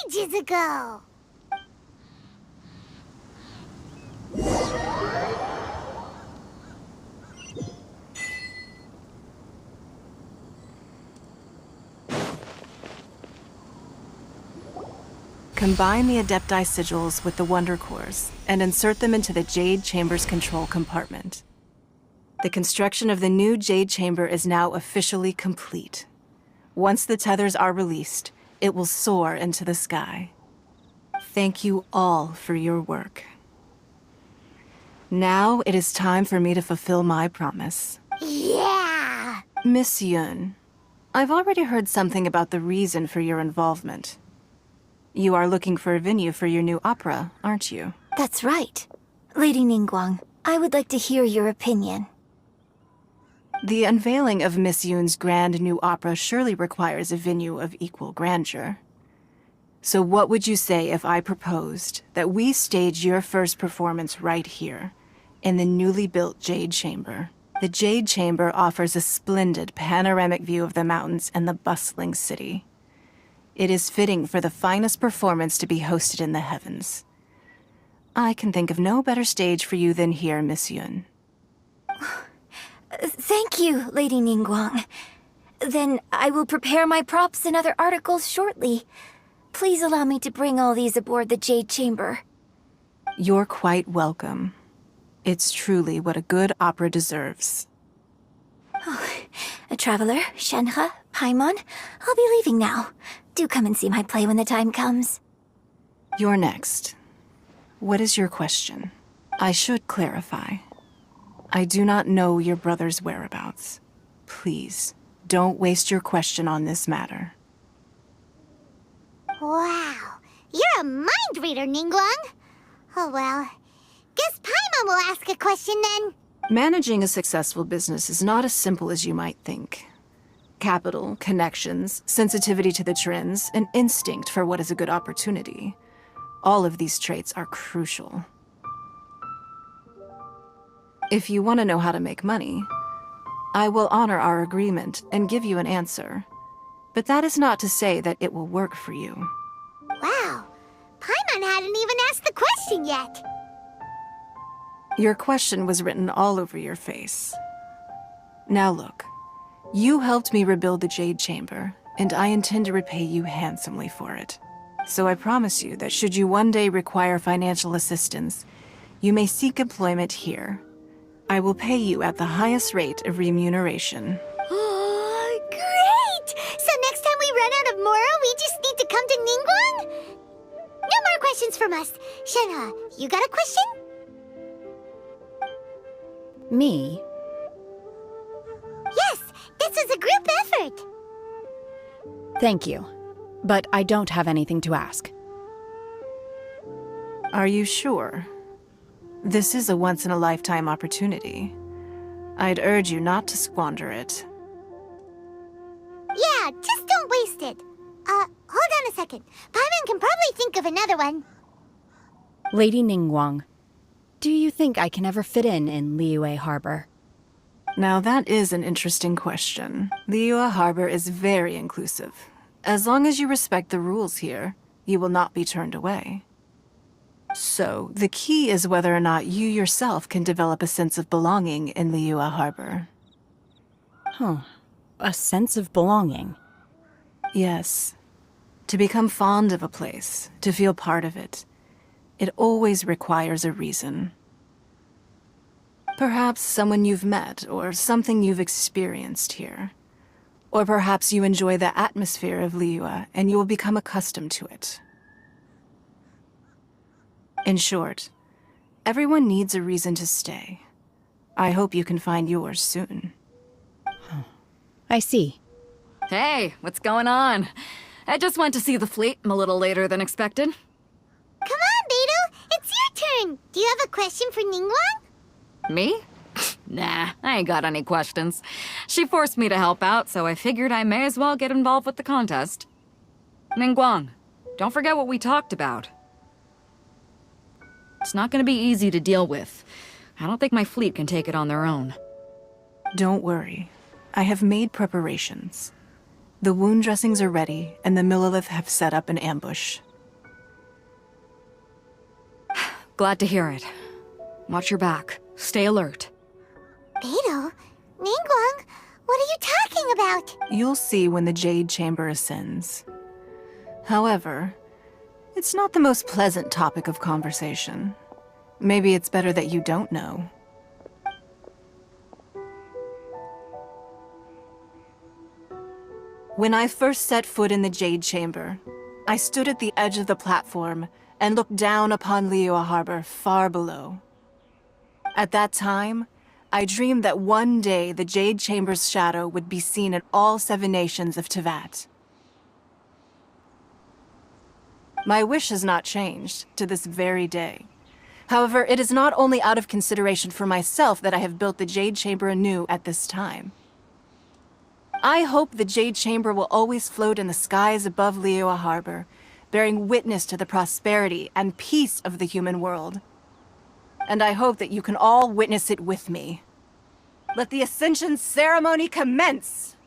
ages ago. Combine the Adepti Sigils with the Wonder Cores and insert them into the Jade Chamber's control compartment. The construction of the new Jade Chamber is now officially complete. Once the tethers are released, it will soar into the sky. Thank you all for your work. Now it is time for me to fulfill my promise. Yeah! Miss Yun, I've already heard something about the reason for your involvement. You are looking for a venue for your new opera, aren't you? That's right. Lady Ningguang, I would like to hear your opinion. The unveiling of Miss Yun's grand new opera surely requires a venue of equal grandeur. So what would you say if I proposed that we stage your first performance right here, in the newly built Jade Chamber? The Jade Chamber offers a splendid panoramic view of the mountains and the bustling city. It is fitting for the finest performance to be hosted in the heavens. I can think of no better stage for you than here, Miss Yun. Thank you, Lady Ningguang. Then I will prepare my props and other articles shortly. Please allow me to bring all these aboard the Jade Chamber. You're quite welcome. It's truly what a good opera deserves. A traveler, Shenhe, Paimon, I'll be leaving now. Do come and see my play when the time comes. You're next. What is your question? I should clarify. I do not know your brother's whereabouts. Please, don't waste your question on this matter. Wow, you're a mind reader, Ningguang. Oh well, guess Paimon will ask a question then. Managing a successful business is not as simple as you might think. Capital, connections, sensitivity to the trends, and instinct for what is a good opportunity. All of these traits are crucial. If you want to know how to make money, I will honor our agreement and give you an answer. But that is not to say that it will work for you. Wow, Paimon hadn't even asked the question yet. Your question was written all over your face. Now look, you helped me rebuild the Jade Chamber, and I intend to repay you handsomely for it. So I promise you that should you one day require financial assistance, you may seek employment here. I will pay you at the highest rate of remuneration. Oh, great! So next time we run out of Moro, we just need to come to Ningguang? No more questions from us. Shenhe, you got a question? Me? Yes, this is a group effort. Thank you. But I don't have anything to ask. Are you sure? This is a once-in-a-lifetime opportunity. I'd urge you not to squander it. Yeah, just don't waste it. Hold on a second. Paimon can probably think of another one. Lady Ningguang, do you think I can ever fit in Liyue Harbor? Now that is an interesting question. Liyue Harbor is very inclusive. As long as you respect the rules here, you will not be turned away. So, the key is whether or not you yourself can develop a sense of belonging in Liyue Harbor. Huh. A sense of belonging. Yes. To become fond of a place, to feel part of it, it always requires a reason. Perhaps someone you've met, or something you've experienced here. Or perhaps you enjoy the atmosphere of Liyue, and you will become accustomed to it. In short, everyone needs a reason to stay. I hope you can find yours soon. I see. Hey, what's going on? I just went to see the fleet a little later than expected. Come on, Beidou! It's your turn! Do you have a question for Ningguang? Me? Nah, I ain't got any questions. She forced me to help out, so I figured I may as well get involved with the contest. Ningguang, don't forget what we talked about. It's not gonna be easy to deal with. I don't think my fleet can take it on their own. Don't worry. I have made preparations. The wound dressings are ready, and the Millelith have set up an ambush. Glad to hear it. Watch your back. Stay alert. Beidou? Ningguang? What are you talking about? You'll see when the Jade Chamber ascends. However, it's not the most pleasant topic of conversation. Maybe it's better that you don't know. When I first set foot in the Jade Chamber, I stood at the edge of the platform and looked down upon Liyue Harbor far below. At that time, I dreamed that one day the Jade Chamber's shadow would be seen in all 7 nations of Tevat. My wish has not changed to this very day. However, it is not only out of consideration for myself that I have built the Jade Chamber anew at this time. I hope the Jade Chamber will always float in the skies above Liyue Harbor, bearing witness to the prosperity and peace of the human world. And I hope that you can all witness it with me. Let the Ascension ceremony commence!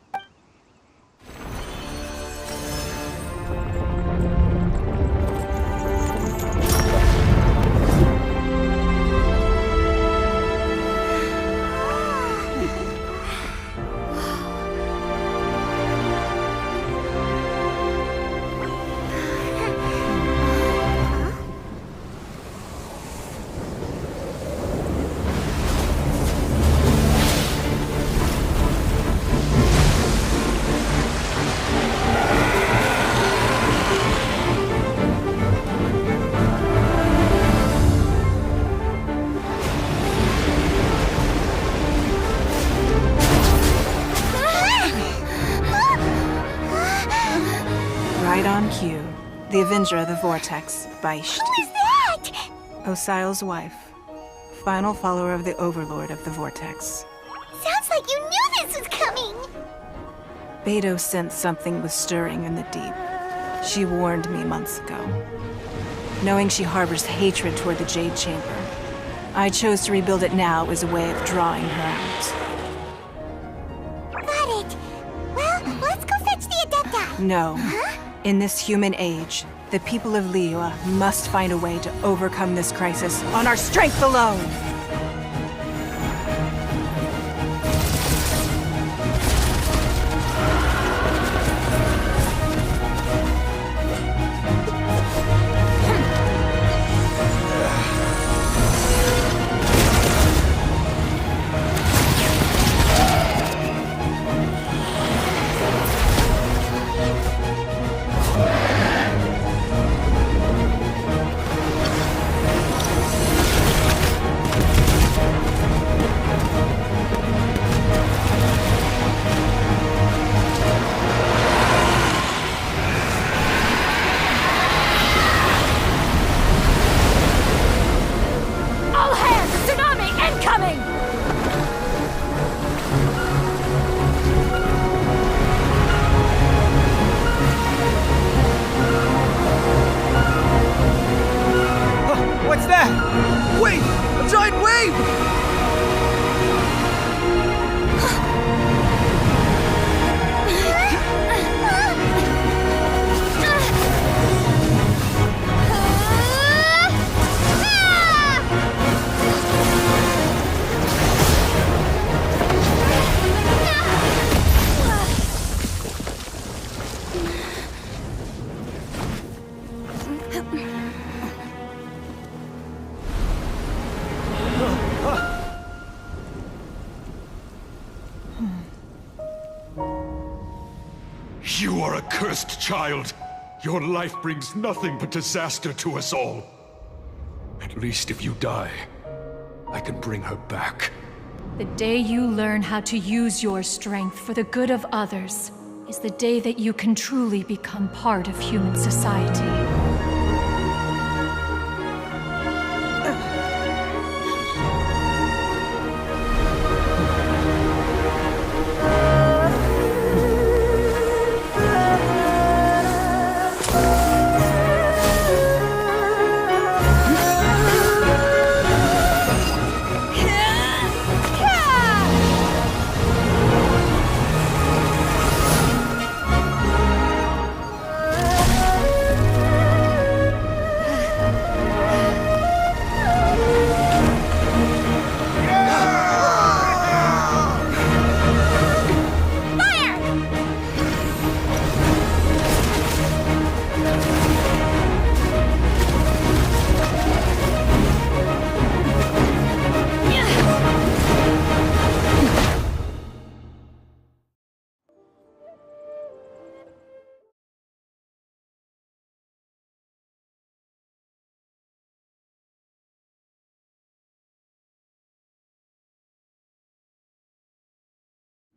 Right on cue. The Avenger of the Vortex, Beisht. Who is that? Osial's wife. Final follower of the Overlord of the Vortex. Sounds like you knew this was coming! Beidou sensed something was stirring in the deep. She warned me months ago. Knowing she harbors hatred toward the Jade Chamber, I chose to rebuild it now as a way of drawing her out. Got it. Well, let's go fetch the Adepta. No. Huh? In this human age, the people of Liyue must find a way to overcome this crisis on our strength alone! are a cursed child. Your life brings nothing but disaster to us all. At least if you die, I can bring her back. The day you learn how to use your strength for the good of others is the day that you can truly become part of human society.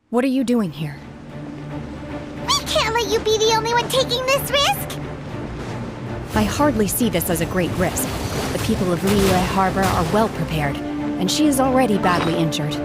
What are you doing here? We can't let you be the only one taking this risk! I hardly see this as a great risk. The people of Liyue Harbor are well prepared, and she is already badly injured.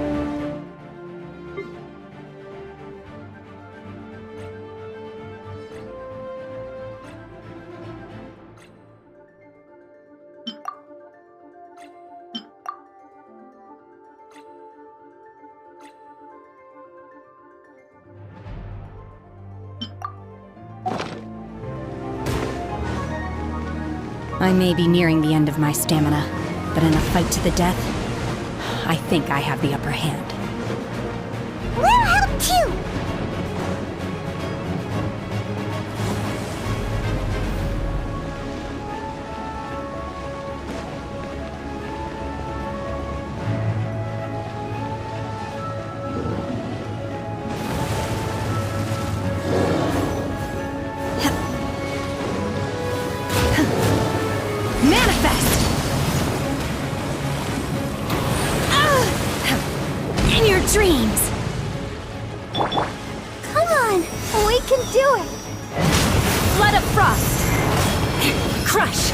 I may be nearing the end of my stamina, but in a fight to the death, I think I have the upper hand. We'll help too! In your dreams! Come on, we can do it! Flood of frost! Crush!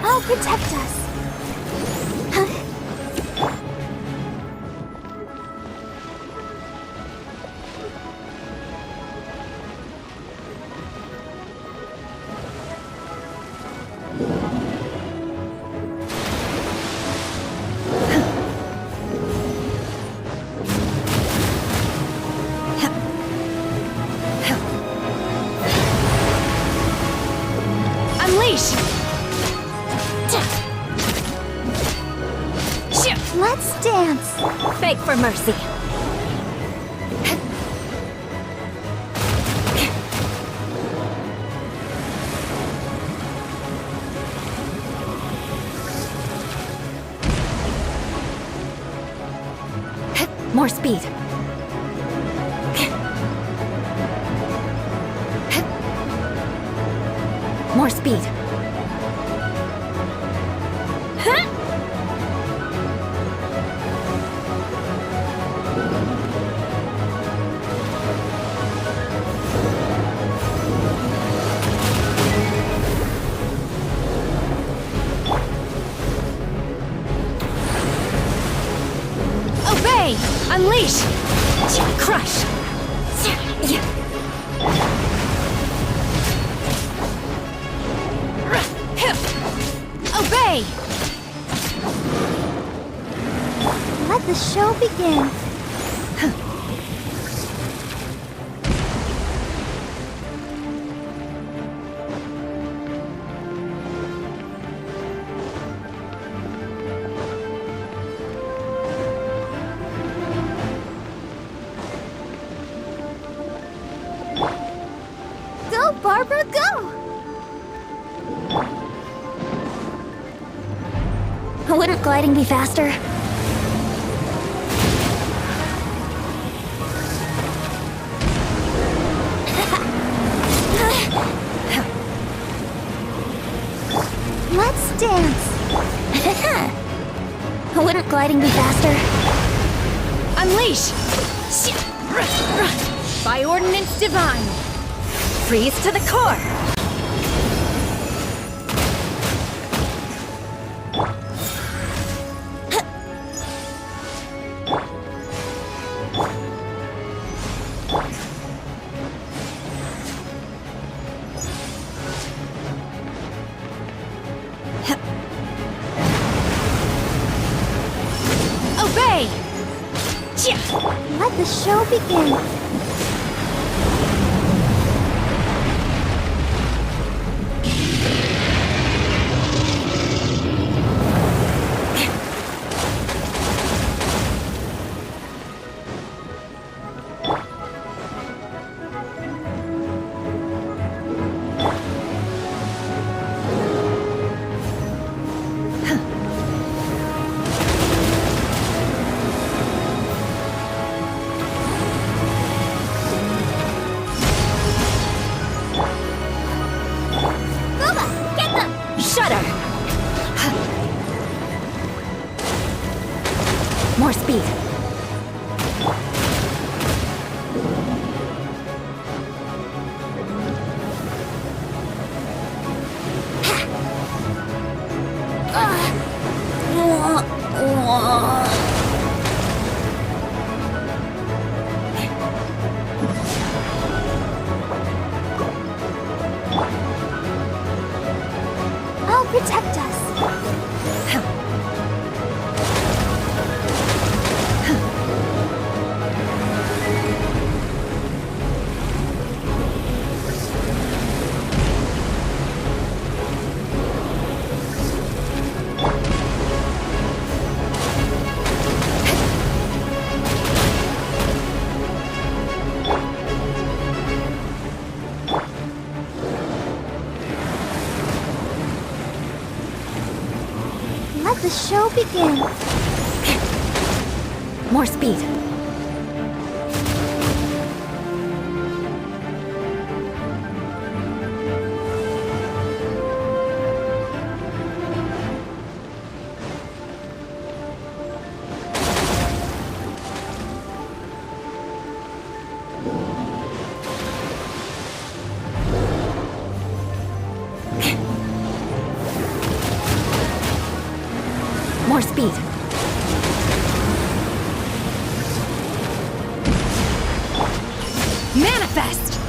I'll protect us. Unleash! Let's dance. Beg for mercy. More speed. More speed. Obey! Unleash! Crush! Obey! Let the show begin. Go, Barbara, go! Wouldn't gliding be faster? sliding be faster? Unleash! By ordinance divine! Freeze to the core! Obey! Let the show begin. More speed. I'll protect us. Let the show begin. More speed. More speed. Manifest!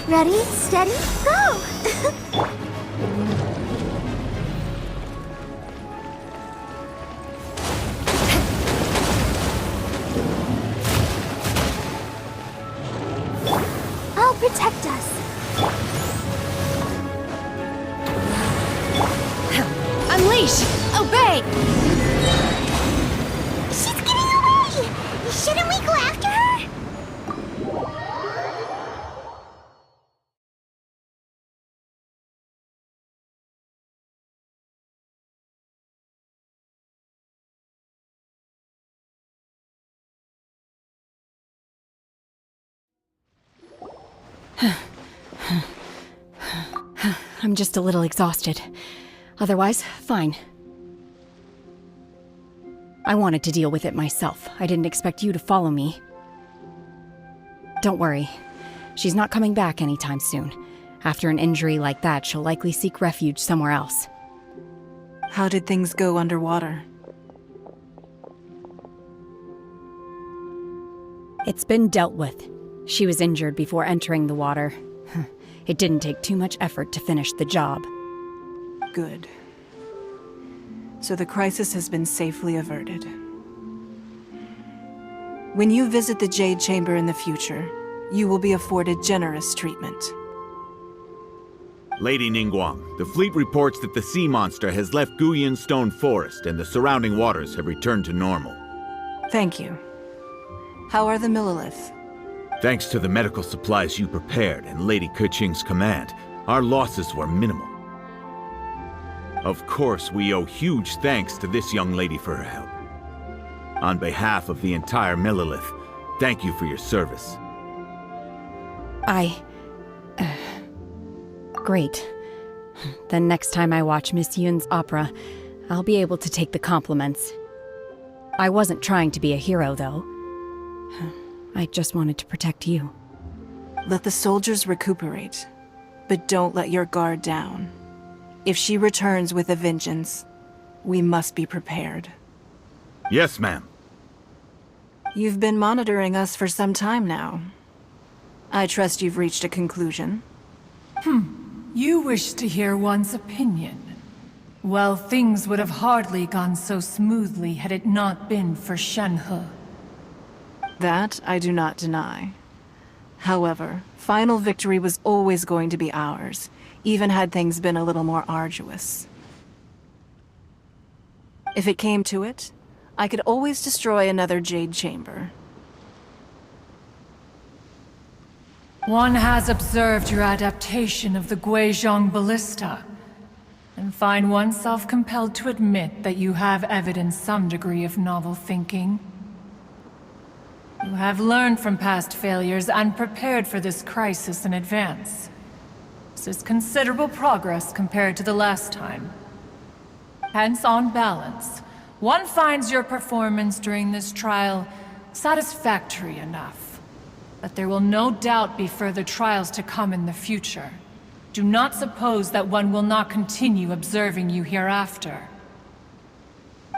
Ready, steady, go! I'll protect us. Unleash! Obey! She's getting away! Shouldn't we go after her? I'm just a little exhausted. Otherwise, fine. I wanted to deal with it myself. I didn't expect you to follow me. Don't worry. She's not coming back anytime soon. After an injury like that, she'll likely seek refuge somewhere else. How did things go underwater? It's been dealt with. She was injured before entering the water. It didn't take too much effort to finish the job. Good. So the crisis has been safely averted. When you visit the Jade Chamber in the future, you will be afforded generous treatment. Lady Ningguang, the fleet reports that the sea monster has left Guyan Stone Forest and the surrounding waters have returned to normal. Thank you. How are the Millilith? Thanks to the medical supplies you prepared and Lady Keqing's command, our losses were minimal. Of course, we owe huge thanks to this young lady for her help. On behalf of the entire Millilith, thank you for your service. Great. Then next time I watch Miss Yun's opera, I'll be able to take the compliments. I wasn't trying to be a hero, though. I just wanted to protect you. Let the soldiers recuperate, but don't let your guard down. If she returns with a vengeance, we must be prepared. Yes, ma'am. You've been monitoring us for some time now. I trust you've reached a conclusion. You wish to hear one's opinion. Well, things would have hardly gone so smoothly had it not been for Shenhe. That I do not deny. However, final victory was always going to be ours, even had things been a little more arduous. If it came to it, I could always destroy another Jade Chamber. One has observed your adaptation of the Guizhong Ballista, and find oneself compelled to admit that you have evidenced some degree of novel thinking. You have learned from past failures and prepared for this crisis in advance. This is considerable progress compared to the last time. Hence, on balance, one finds your performance during this trial satisfactory enough. But there will no doubt be further trials to come in the future. Do not suppose that one will not continue observing you hereafter.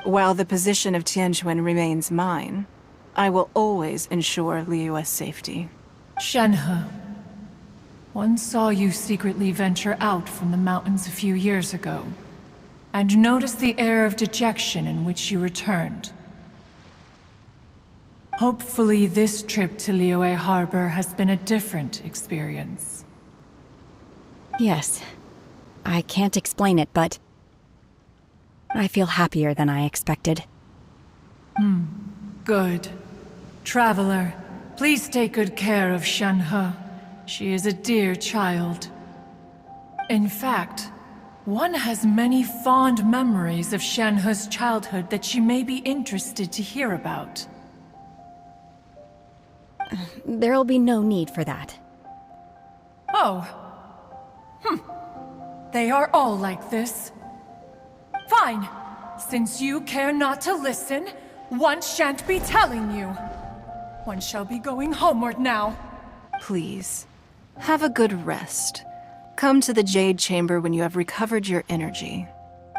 While the position of Tianquan remains mine, I will always ensure Liyue's safety. Shenhe, one saw you secretly venture out from the mountains a few years ago, and noticed the air of dejection in which you returned. Hopefully this trip to Liyue Harbor has been a different experience. Yes. I can't explain it, but I feel happier than I expected. Good. Traveler, please take good care of Shenhe. She is a dear child. In fact, one has many fond memories of Shenhe's childhood that she may be interested to hear about. There'll be no need for that. Oh. They are all like this. Fine. Since you care not to listen, one shan't be telling you. One shall be going homeward now. Please, have a good rest. Come to the Jade Chamber when you have recovered your energy.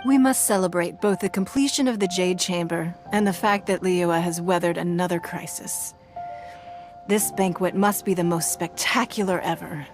We must celebrate both the completion of the Jade Chamber and the fact that Liyue has weathered another crisis. This banquet must be the most spectacular ever.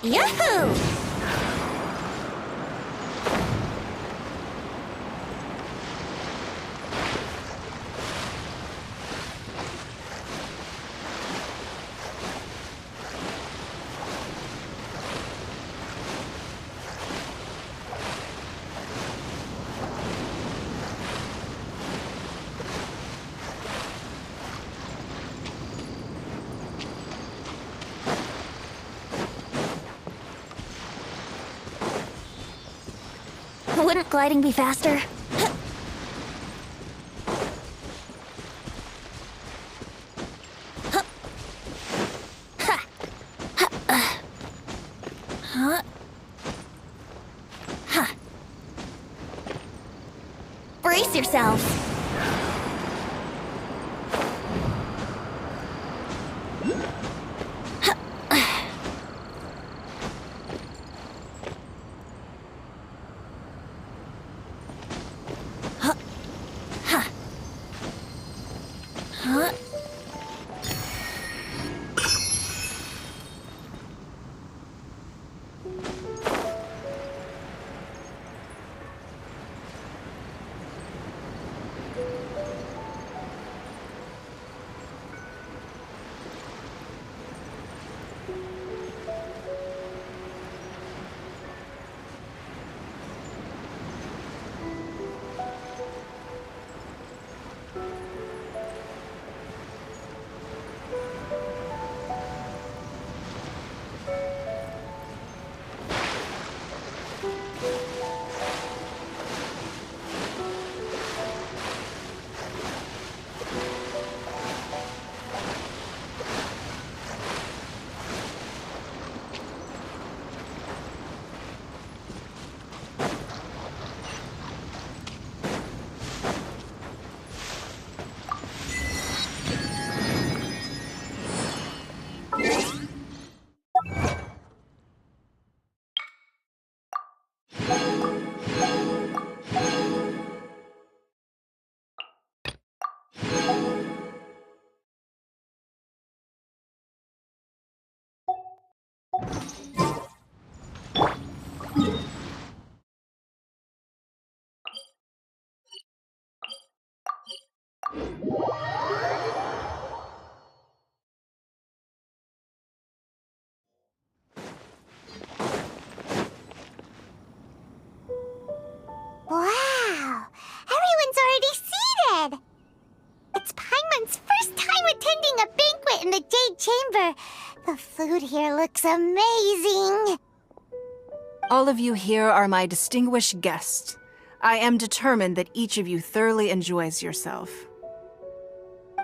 Yahoo! Wouldn't gliding be faster? Brace yourself. It's Paimon's first time attending a banquet in the Jade Chamber. The food here looks amazing. All of you here are my distinguished guests. I am determined that each of you thoroughly enjoys yourself.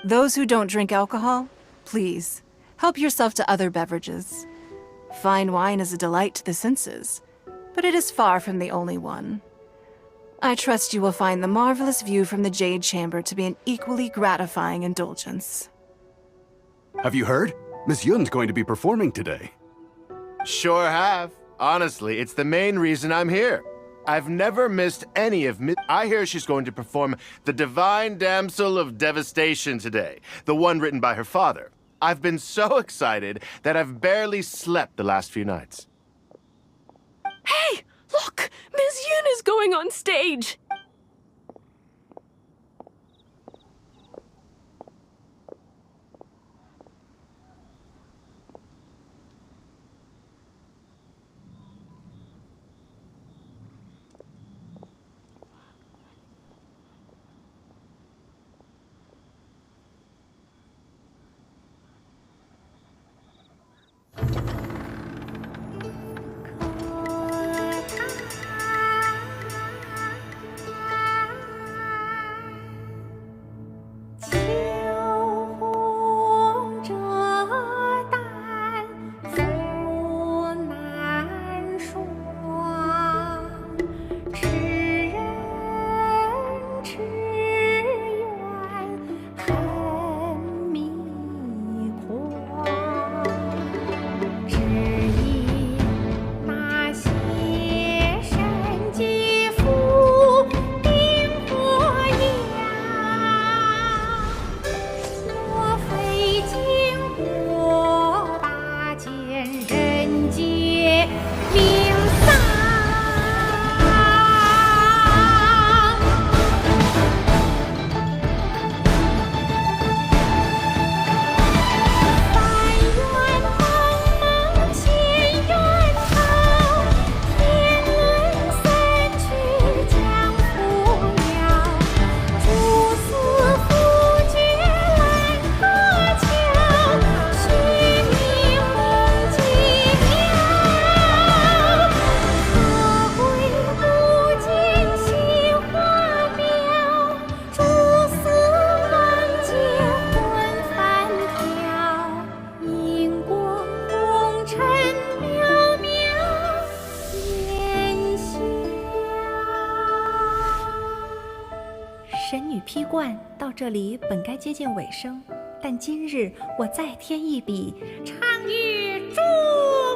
Those who don't drink alcohol, please, help yourself to other beverages. Fine wine is a delight to the senses, but it is far from the only one. I trust you will find the marvelous view from the Jade Chamber to be an equally gratifying indulgence. Have you heard? Miss Yun's going to be performing today. Sure have. Honestly, it's the main reason I'm here. I've never missed any of I hear she's going to perform The Divine Damsel of Devastation today, the one written by her father. I've been so excited that I've barely slept the last few nights. Hey! Look! Miss Yun is going on stage!这里本该接近尾声，但今日我再添一笔，唱与诸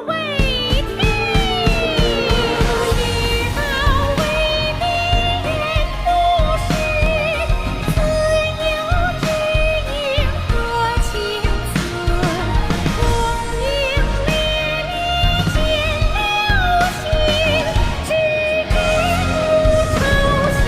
位听。一道为民言不实，自有知音何情思？功名烈烈见了心，只知不愁心。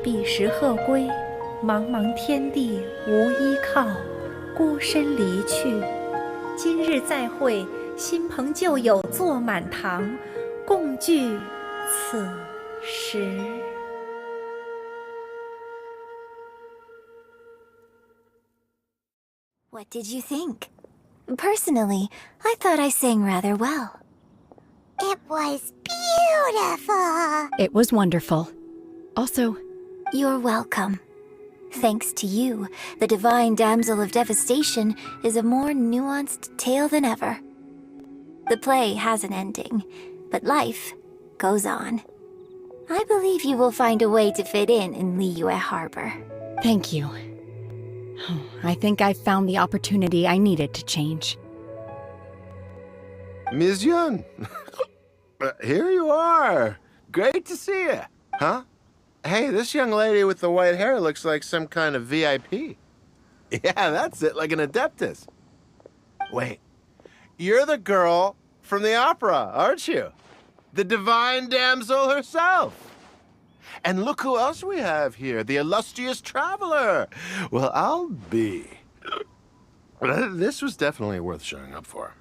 彼时鹤归，茫茫天地无依靠，孤身离去。今日再会，新朋旧友坐满堂，共聚此时。What did you think? Personally, I thought I sang rather well. It was beautiful. It was wonderful. Also, you're welcome. Thanks to you, the Divine Damsel of Devastation is a more nuanced tale than ever. The play has an ending, but life goes on. I believe you will find a way to fit in Liyue Harbor. Thank you. I think I've found the opportunity I needed to change. Ms. Yun, here you are. Great to see you. Huh? Hey, this young lady with the white hair looks like some kind of VIP. Yeah, that's it, like an adeptus. Wait, you're the girl from the opera, aren't you? The Divine Damsel herself. And look who else we have here, the illustrious traveler. Well, I'll be. This was definitely worth showing up for.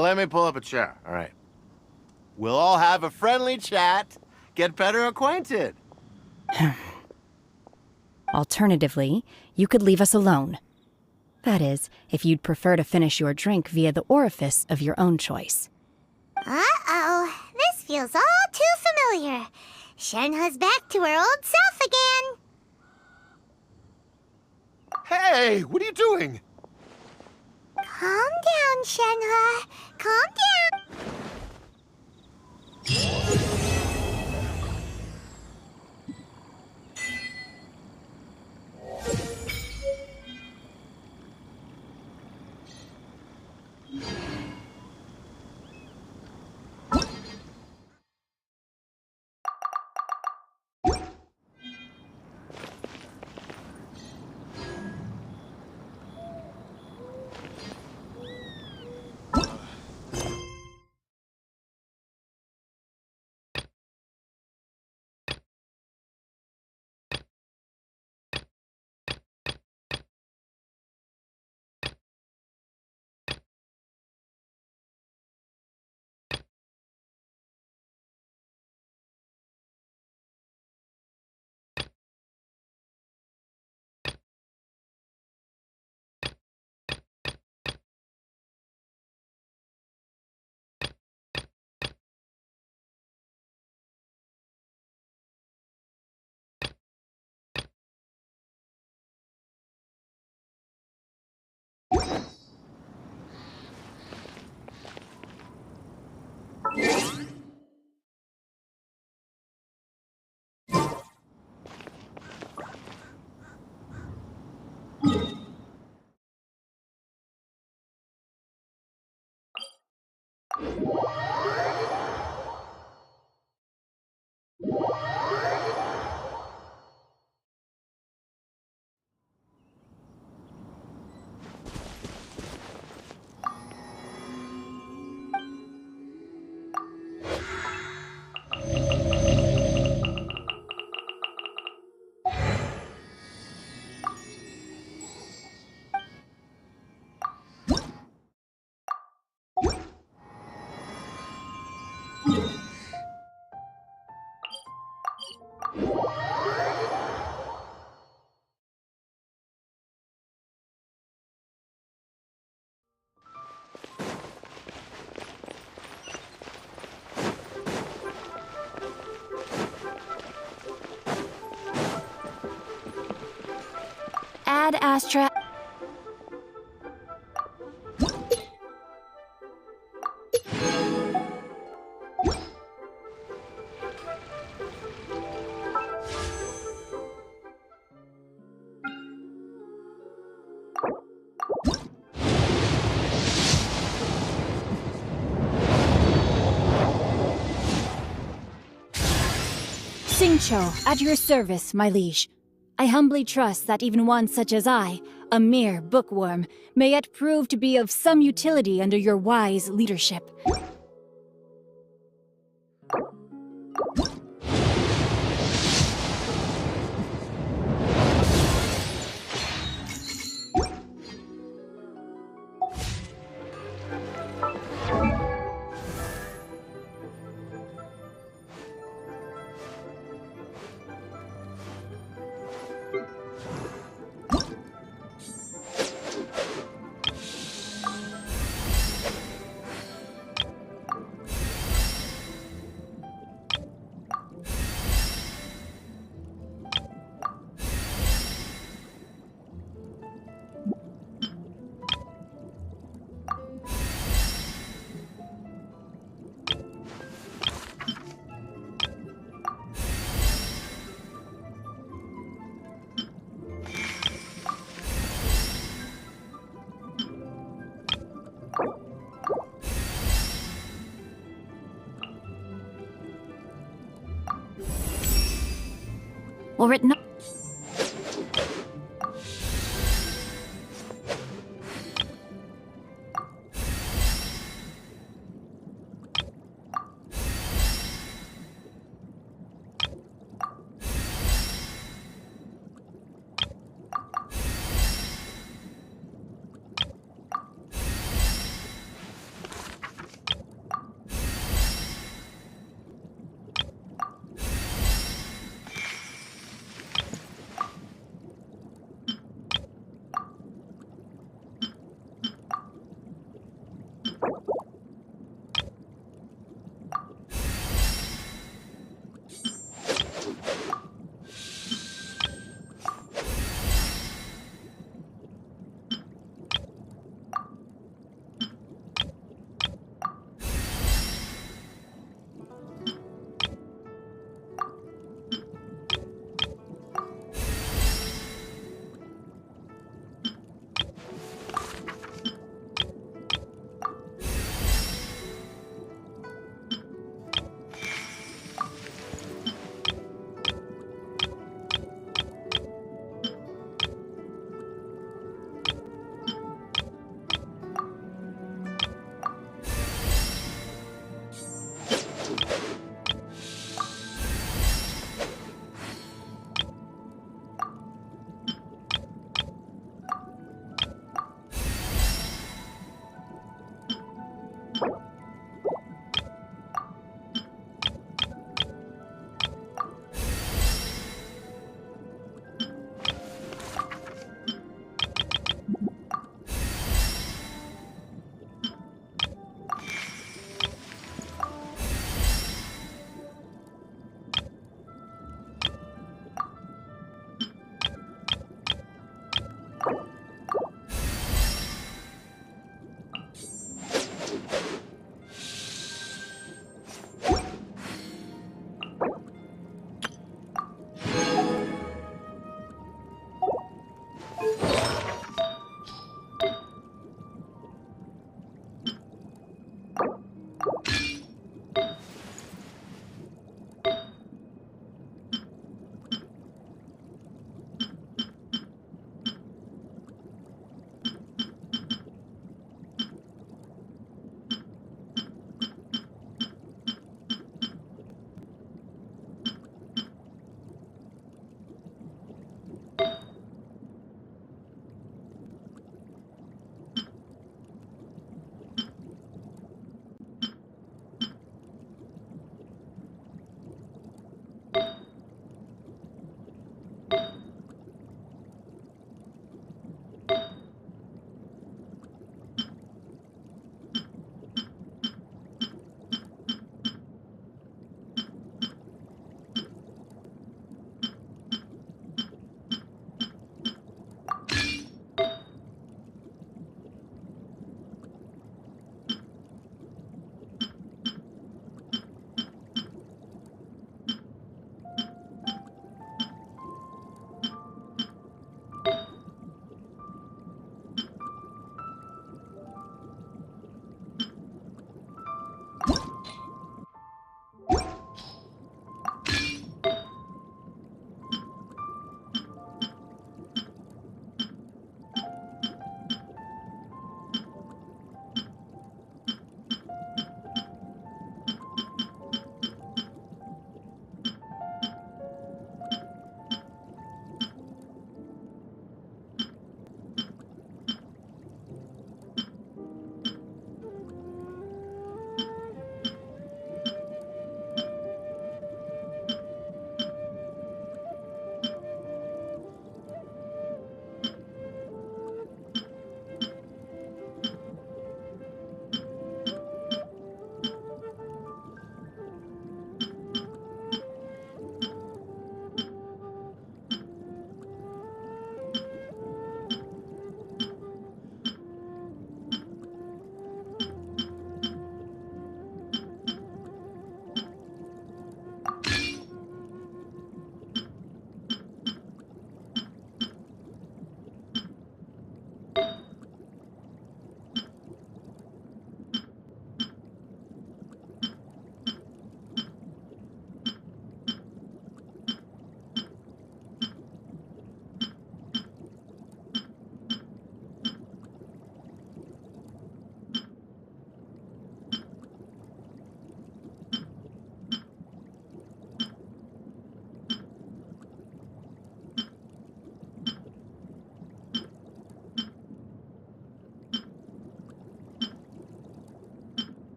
let me pull up a chair, all right? We'll all have a friendly chat, get better acquainted. Alternatively, you could leave us alone. That is, if you'd prefer to finish your drink via the orifice of your own choice. Uh-oh, this feels all too familiar. Shenhe's back to her old self again. Hey, what are you doing? Calm down, Shenhe. Calm down. Ad Astra. Xingqiu, at your service, my liege. I humbly trust that even one such as I, a mere bookworm, may yet prove to be of some utility under your wise leadership. Or it not.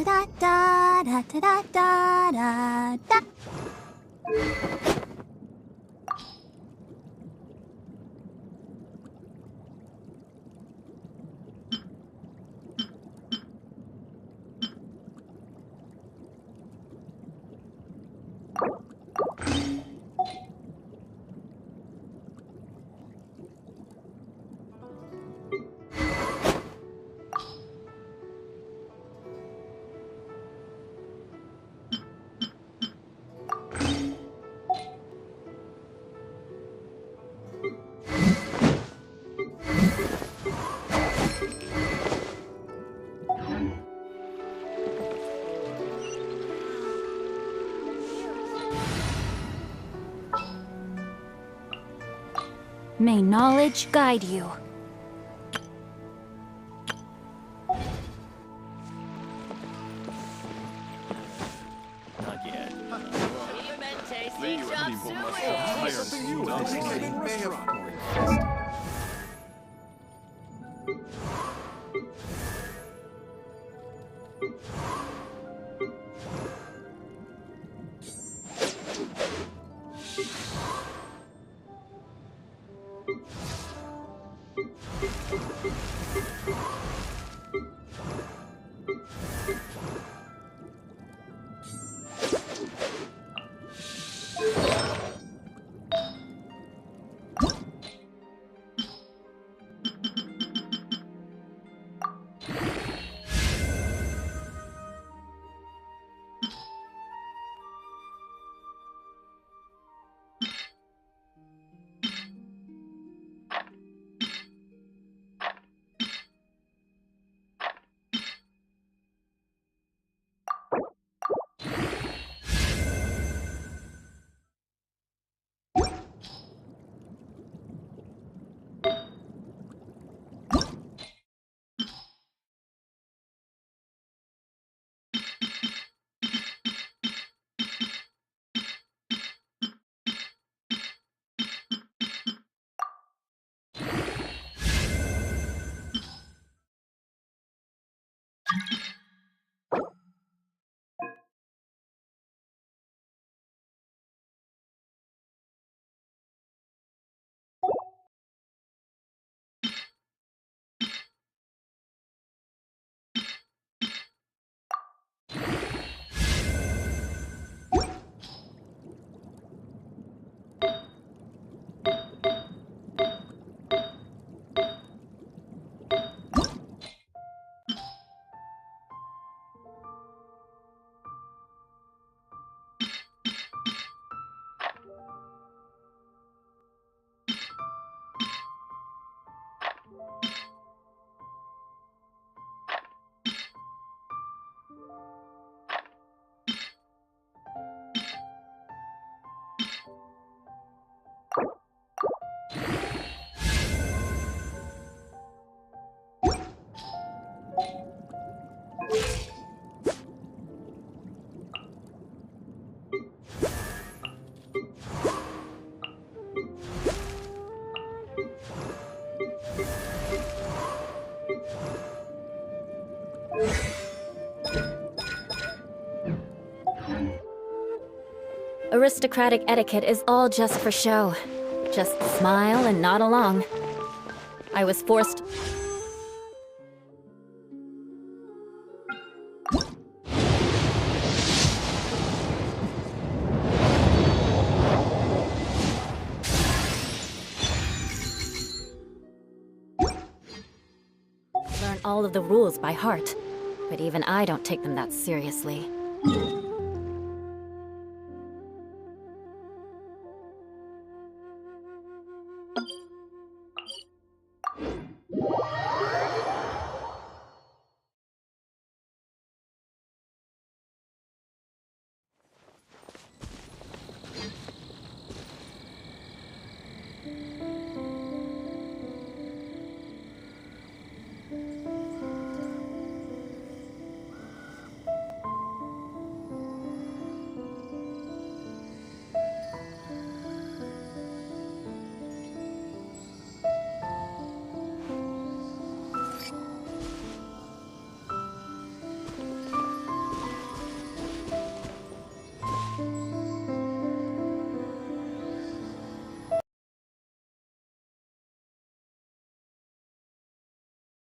da da da da da da da. May knowledge guide you. Not yet. Aristocratic etiquette is all just for show. Just smile and nod along. I was forced... learn all of the rules by heart. But even I don't take them that seriously.